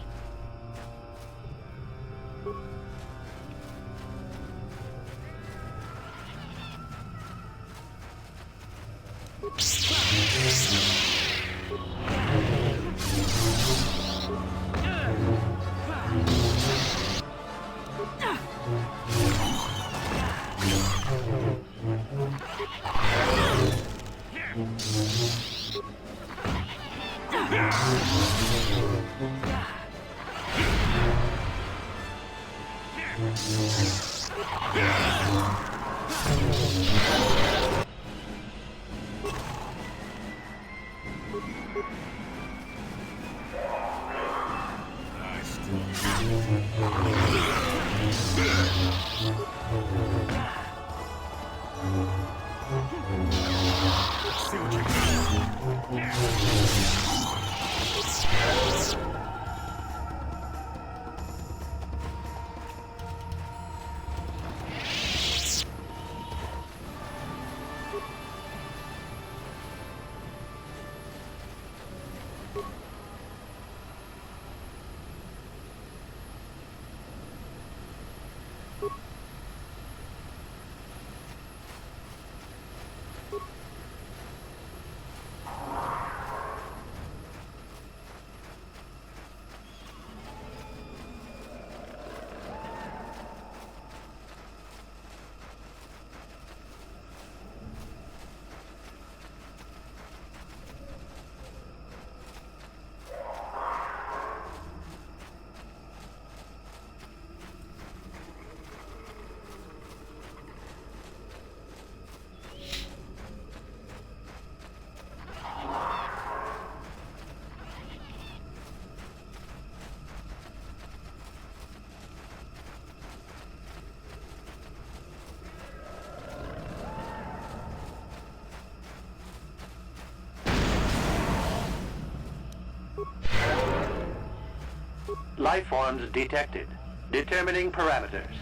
Life forms detected. Determining parameters.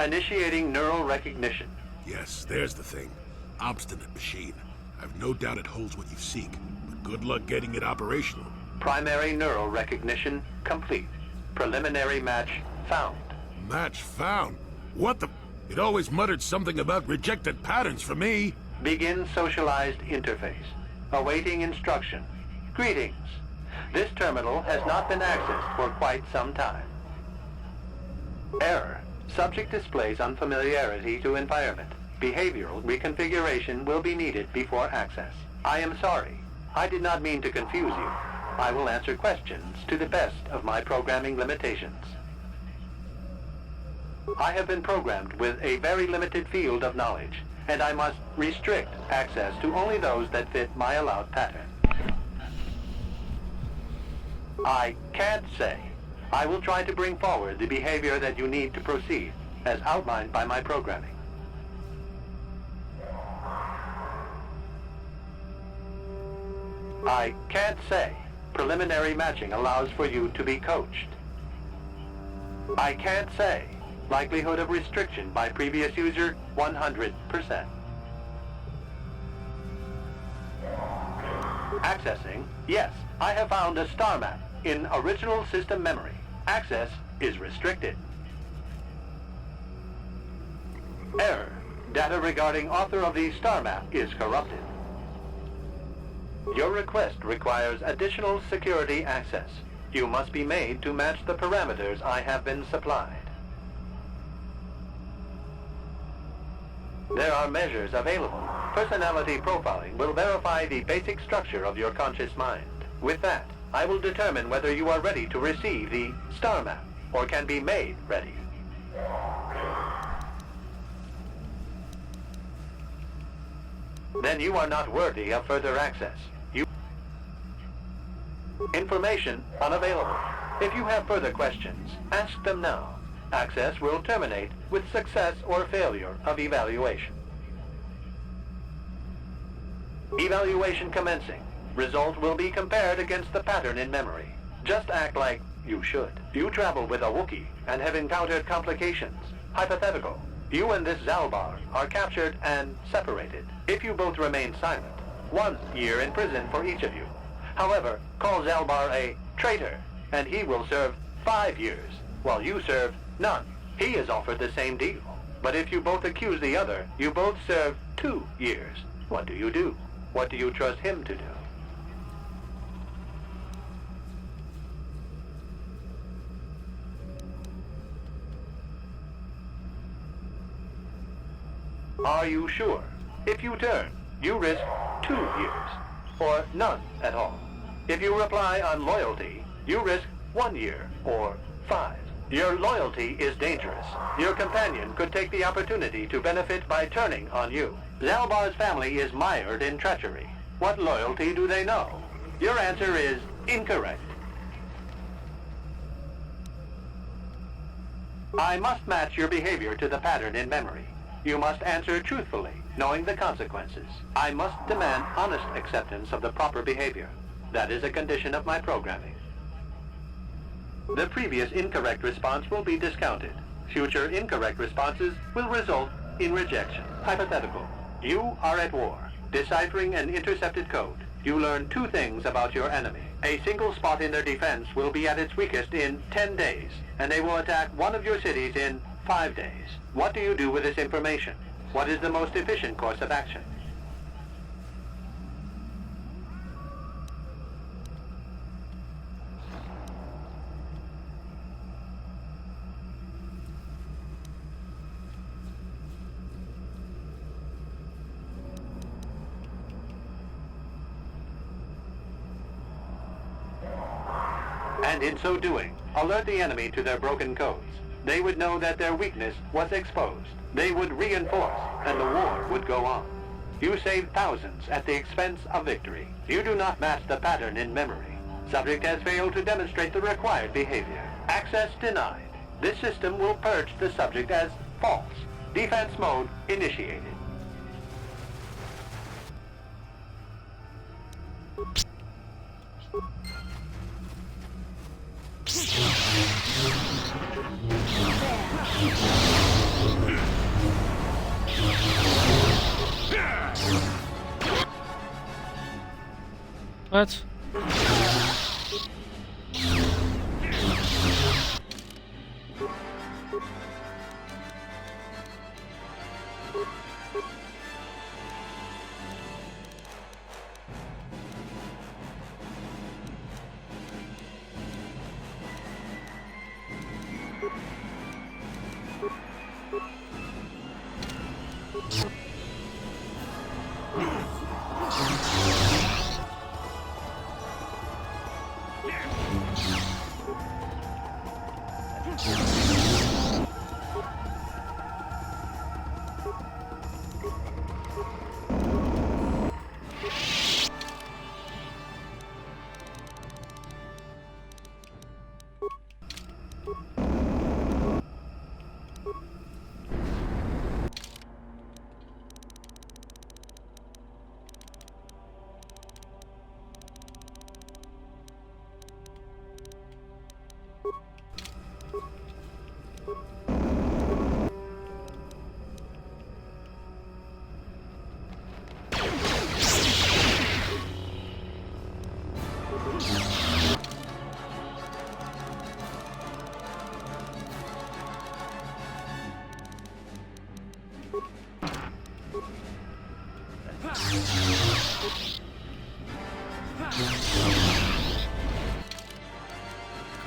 Initiating neural recognition.
Yes, there's the thing. Obstinate machine. I've no doubt it holds what you seek, but good luck getting it operational.
Primary neural recognition complete. Preliminary match found.
Match found? What the... It always muttered something about rejected patterns for me.
Begin socialized interface. Awaiting instruction. Greetings. This terminal has not been accessed for quite some time. Error. Subject displays unfamiliarity to environment. Behavioral reconfiguration will be needed before access. I am sorry. I did not mean to confuse you. I will answer questions to the best of my programming limitations. I have been programmed with a very limited field of knowledge, and I must restrict access to only those that fit my allowed pattern. I can't say. I will try to bring forward the behavior that you need to proceed, as outlined by my programming. I can't say. Preliminary matching allows for you to be coached. I can't say. Likelihood of restriction by previous user, 100%. Accessing, yes, I have found a star map in original system memory. Access is restricted. Error. Data regarding author of the star map is corrupted. Your request requires additional security access. You must be made to match the parameters I have been supplied. There are measures available. Personality profiling will verify the basic structure of your conscious mind. With that, I will determine whether you are ready to receive the star map or can be made ready. Then you are not worthy of further access. Information unavailable. If you have further questions, ask them now. Access will terminate with success or failure of evaluation. Evaluation commencing. Result will be compared against the pattern in memory. Just act like you should. You travel with a Wookiee and have encountered complications. Hypothetical. You and this Zalbar are captured and separated. If you both remain silent, 1 year in prison for each of you. However, call Zalbar a traitor, and he will serve 5 years, while you serve none. He is offered the same deal. But if you both accuse the other, you both serve 2 years. What do you do? What do you trust him to do? Are you sure? If you turn, you risk 2 years, or none at all. If you reply on loyalty, you risk 1 year, or 5. Your loyalty is dangerous. Your companion could take the opportunity to benefit by turning on you. Zalbar's family is mired in treachery. What loyalty do they know? Your answer is incorrect. I must match your behavior to the pattern in memory. You must answer truthfully, knowing the consequences. I must demand honest acceptance of the proper behavior. That is a condition of my programming. The previous incorrect response will be discounted. Future incorrect responses will result in rejection. Hypothetical. You are at war, deciphering an intercepted code. You learn 2 things about your enemy. A single spot in their defense will be at its weakest in 10 days, and they will attack one of your cities in 5 days. What do you do with this information? What is the most efficient course of action? And in so doing, alert the enemy to their broken codes. They would know that their weakness was exposed. They would reinforce, and the war would go on. You saved thousands at the expense of victory. You do not match the pattern in memory. Subject has failed to demonstrate the required behavior. Access denied. This system will purge the subject as false. Defense mode initiated.
What?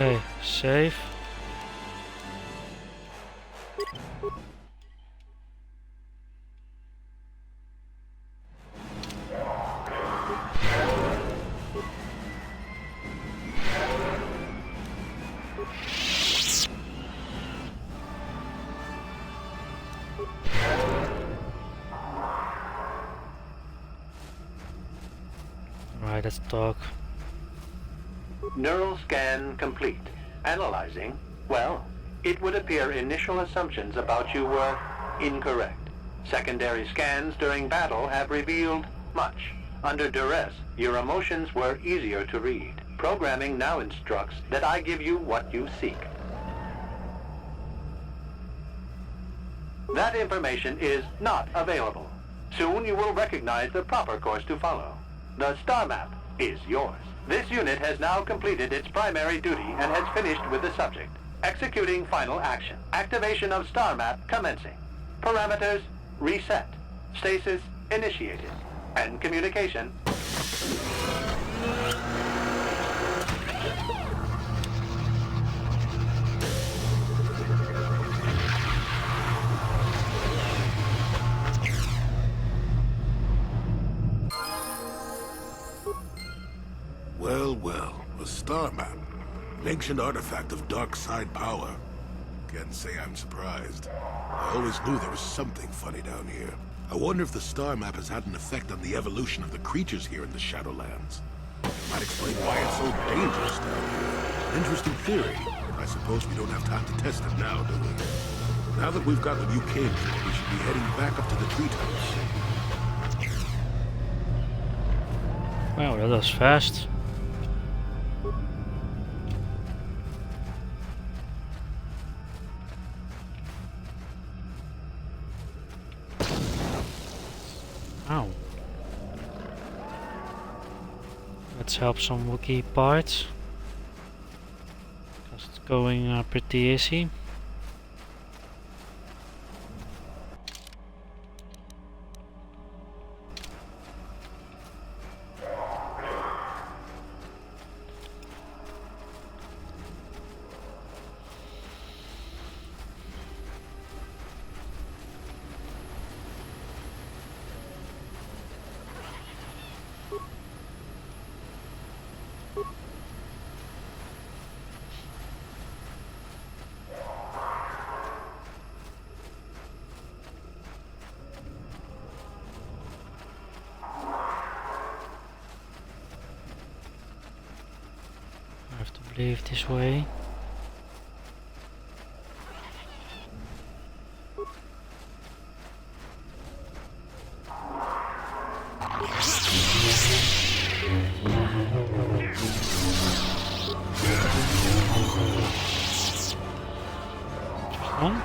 Okay, save. Right, let's talk.
Neural scan complete. Analyzing. Well, it would appear initial assumptions about you were incorrect. Secondary scans during battle have revealed much. Under duress, your emotions were easier to read. Programming now instructs that I give you what you seek. That information is not available. Soon you will recognize the proper course to follow. The star map is yours. This unit has now completed its primary duty and has finished with the subject. Executing final action. Activation of star map commencing. Parameters reset. Stasis initiated. And communication.
Well, well, a star map. An ancient artifact of dark side power. Can't say I'm surprised. I always knew there was something funny down here. I wonder if the star map has had an effect on the evolution of the creatures here in the Shadowlands. Might explain why it's so dangerous down here. Interesting theory. I suppose we don't have time to test it now, do we? Now that we've got what you came for, we should be heading back up to the treetops.
Wow, that was fast. Ow. Let's help some Wookiee parts. Because it's going pretty easy. I have to leave this way. On.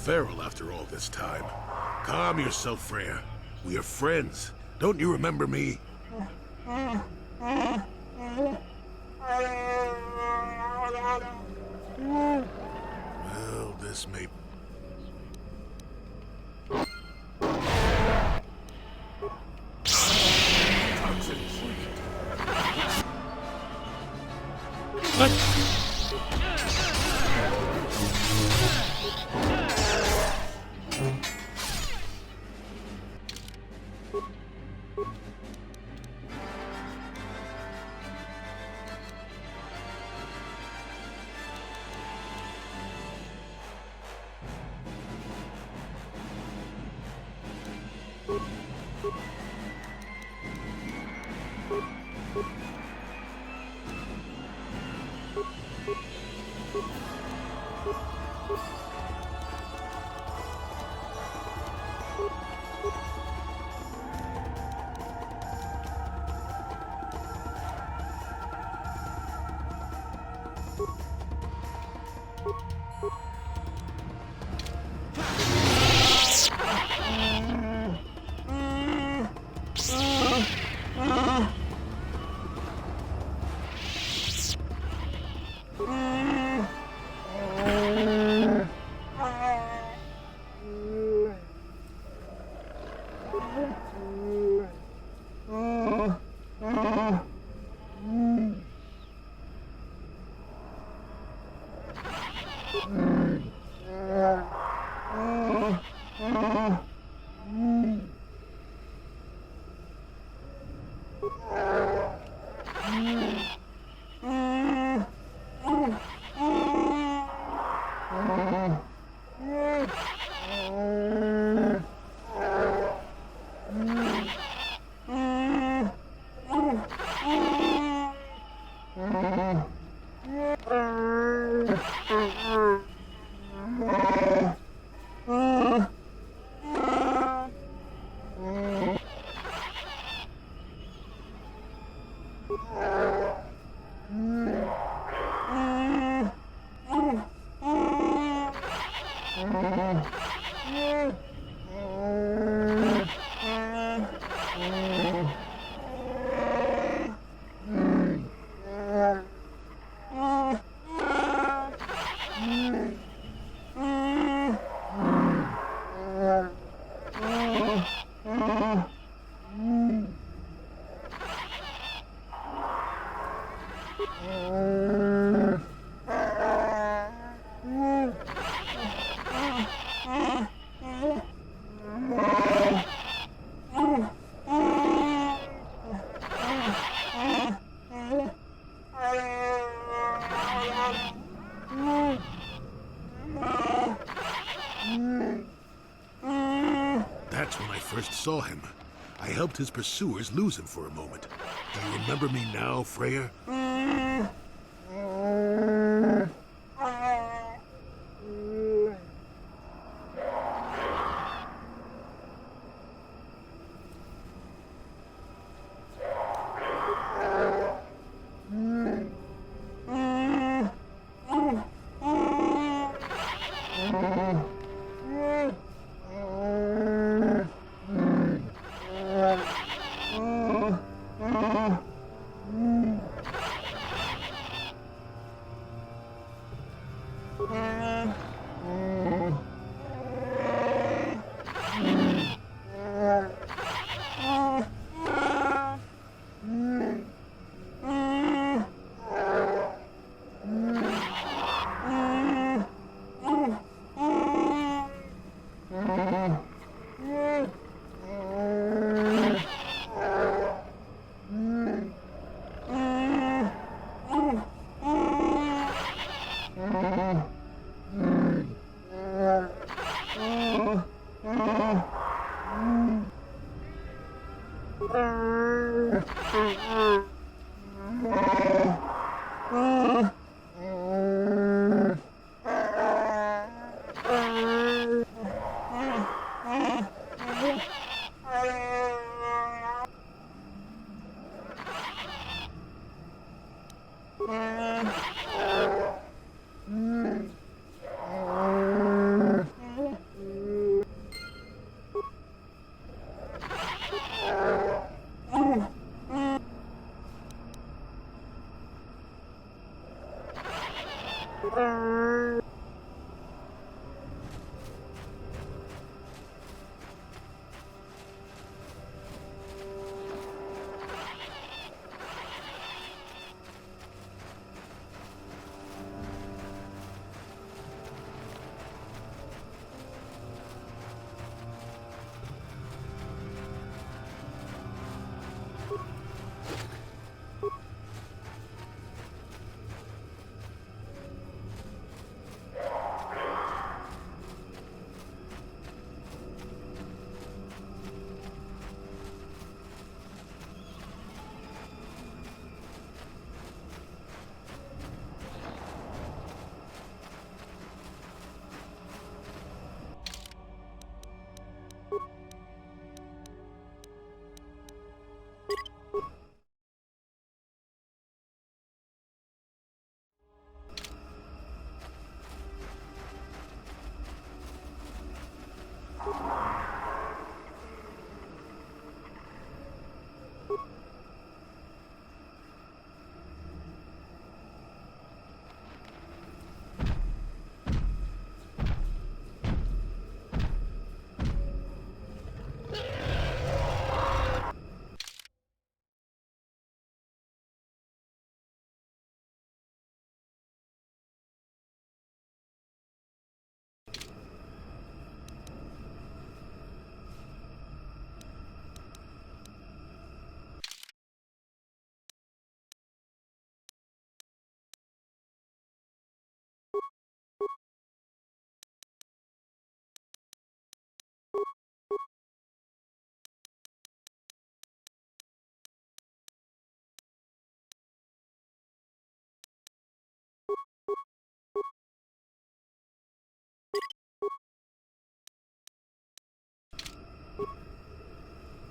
feral after all this time. Calm yourself, Freya. We are friends. Don't you remember me? Well, this may...
What?
That's when I first saw him. I helped his pursuers lose him for a moment. Do you remember me now, Freya?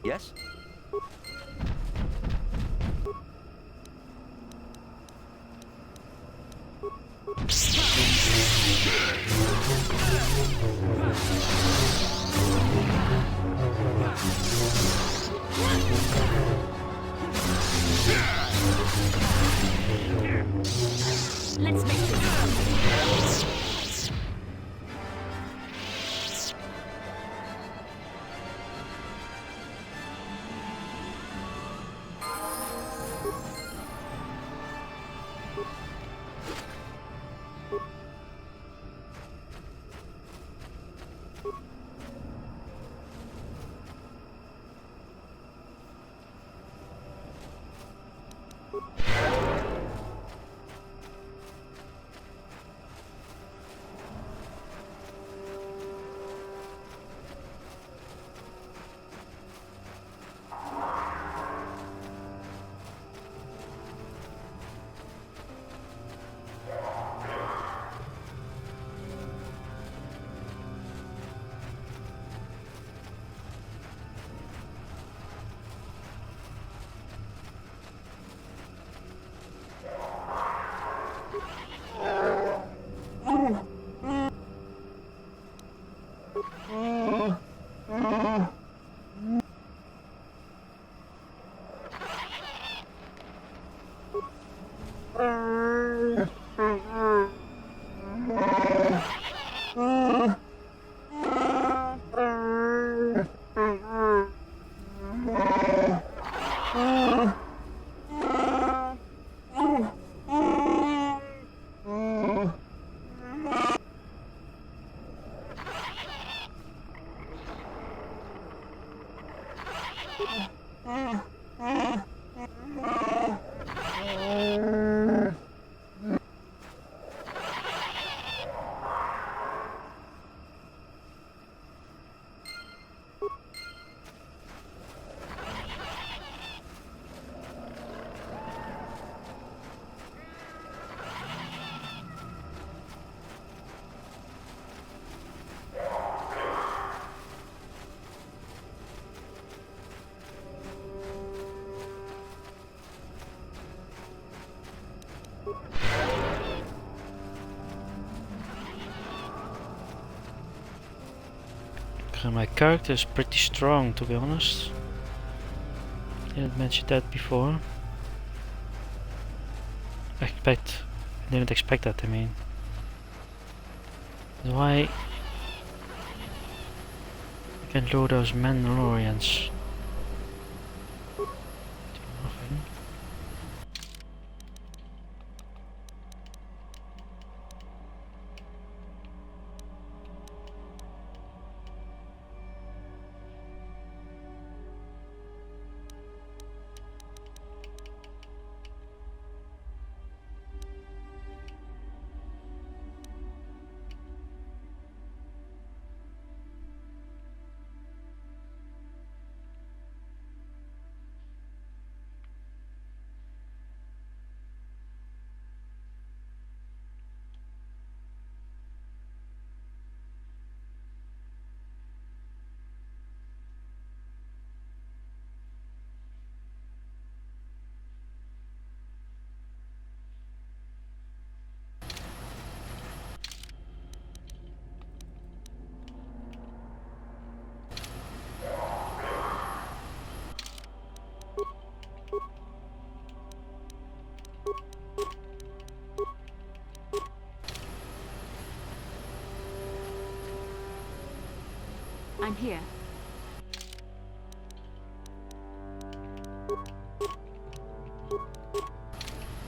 Yes?
Let's make this.
My character is pretty strong, to be honest. Didn't mention that before. Didn't expect that, I mean. Why I can lure those Mandalorians? Nothing.
I'm here.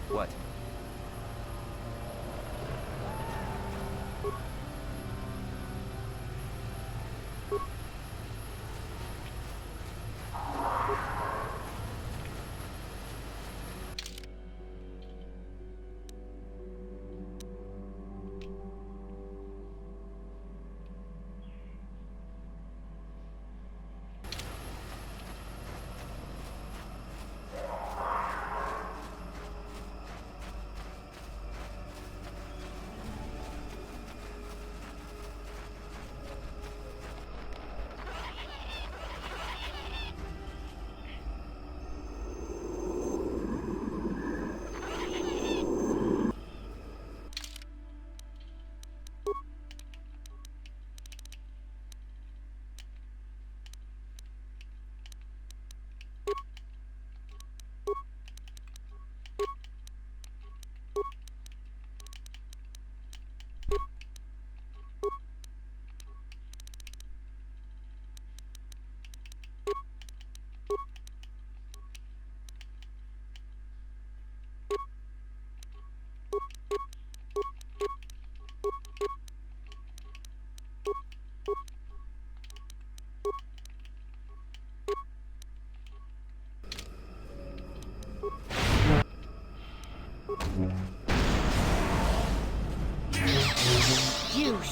What?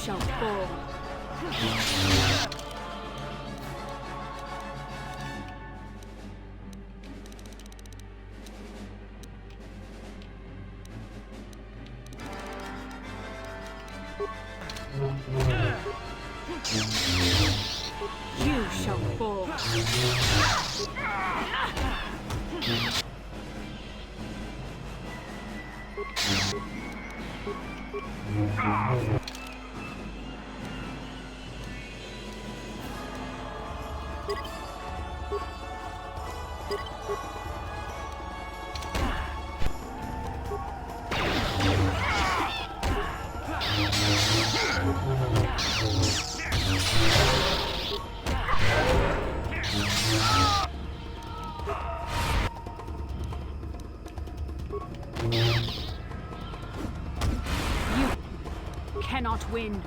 shall fall. You shall fall. You cannot win.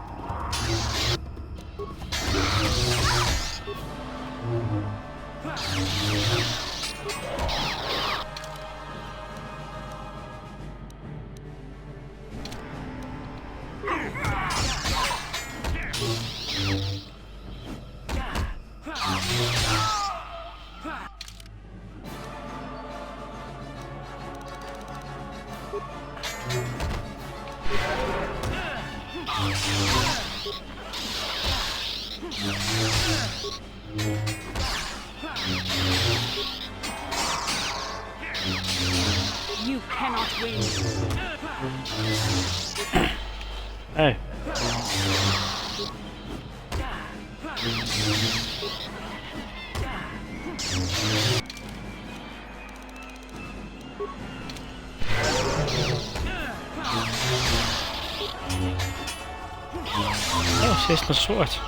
You cannot win.
Hey. Oh, ze heeft een soort.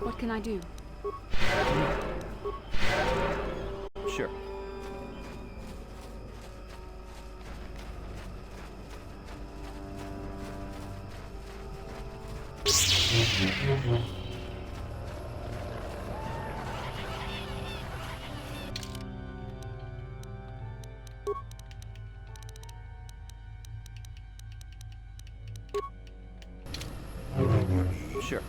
What can I do?
Sure. Sure.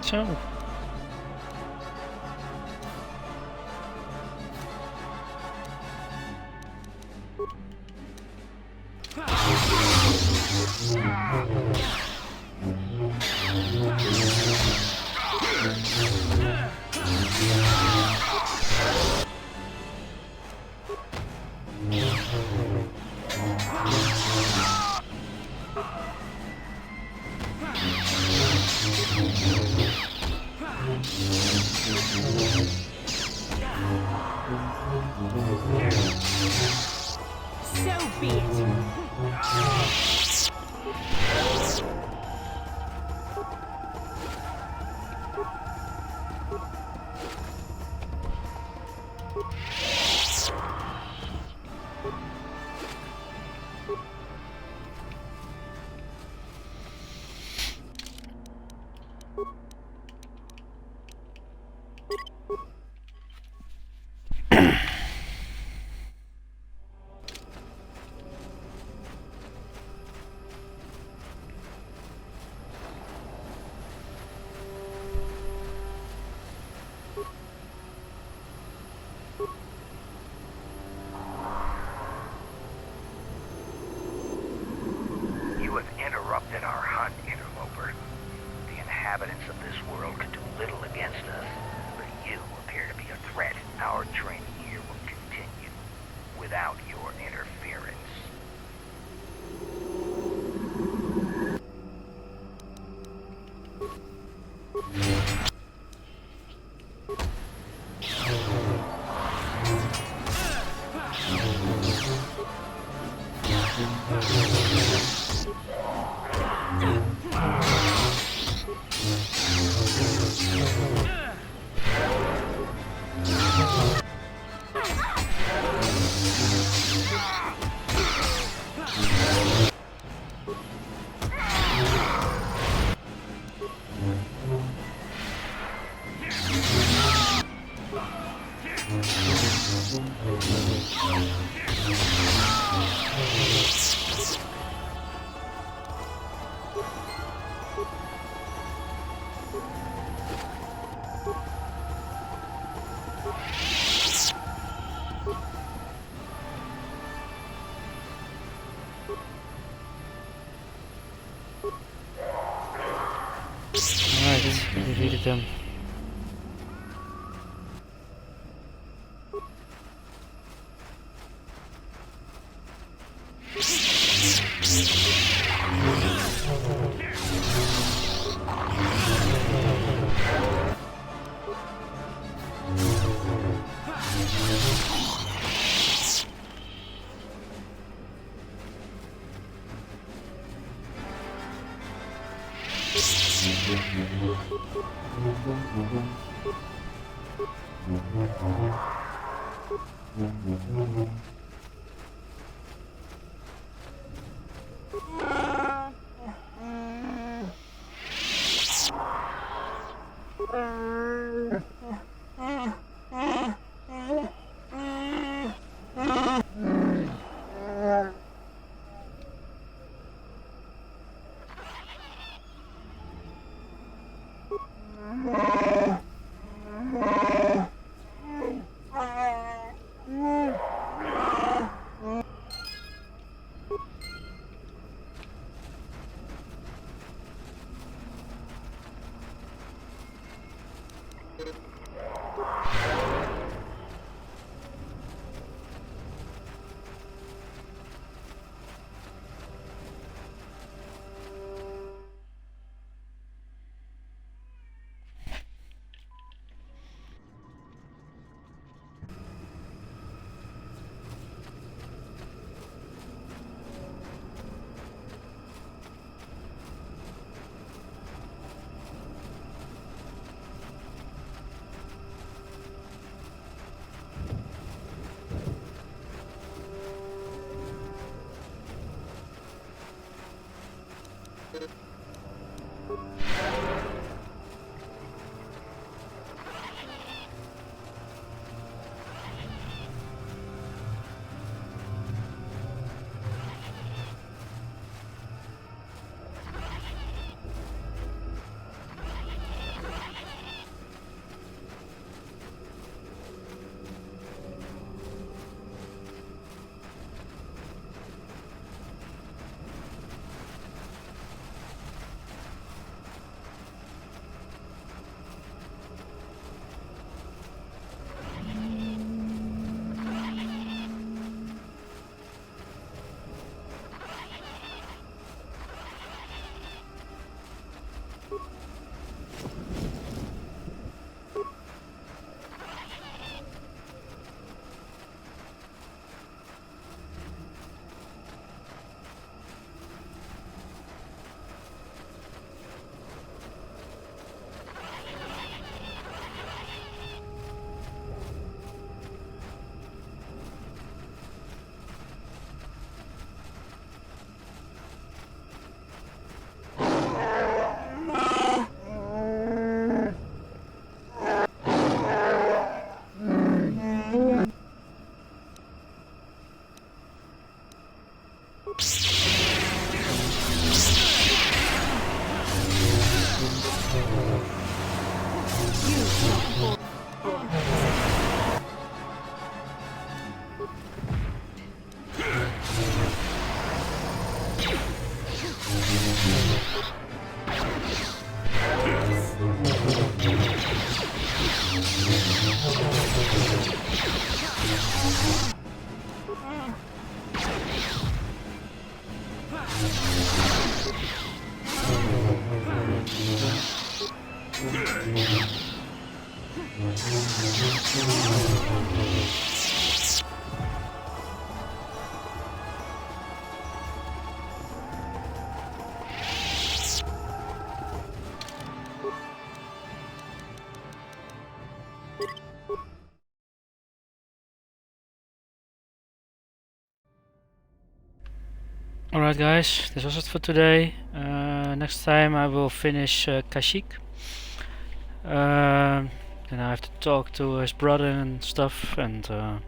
zo.
So be it.
You have interrupted our hunt, interloper. The inhabitants of this world can do little against us, but you appear to be a threat. Our training here will continue without your interference.
Alright, defeated them. Alright guys, this was it for today. Next time I will finish Kashyyyk. Then I have to talk to his brother and stuff, and I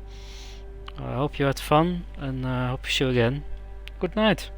hope you had fun, and I hope to see you again. Good night.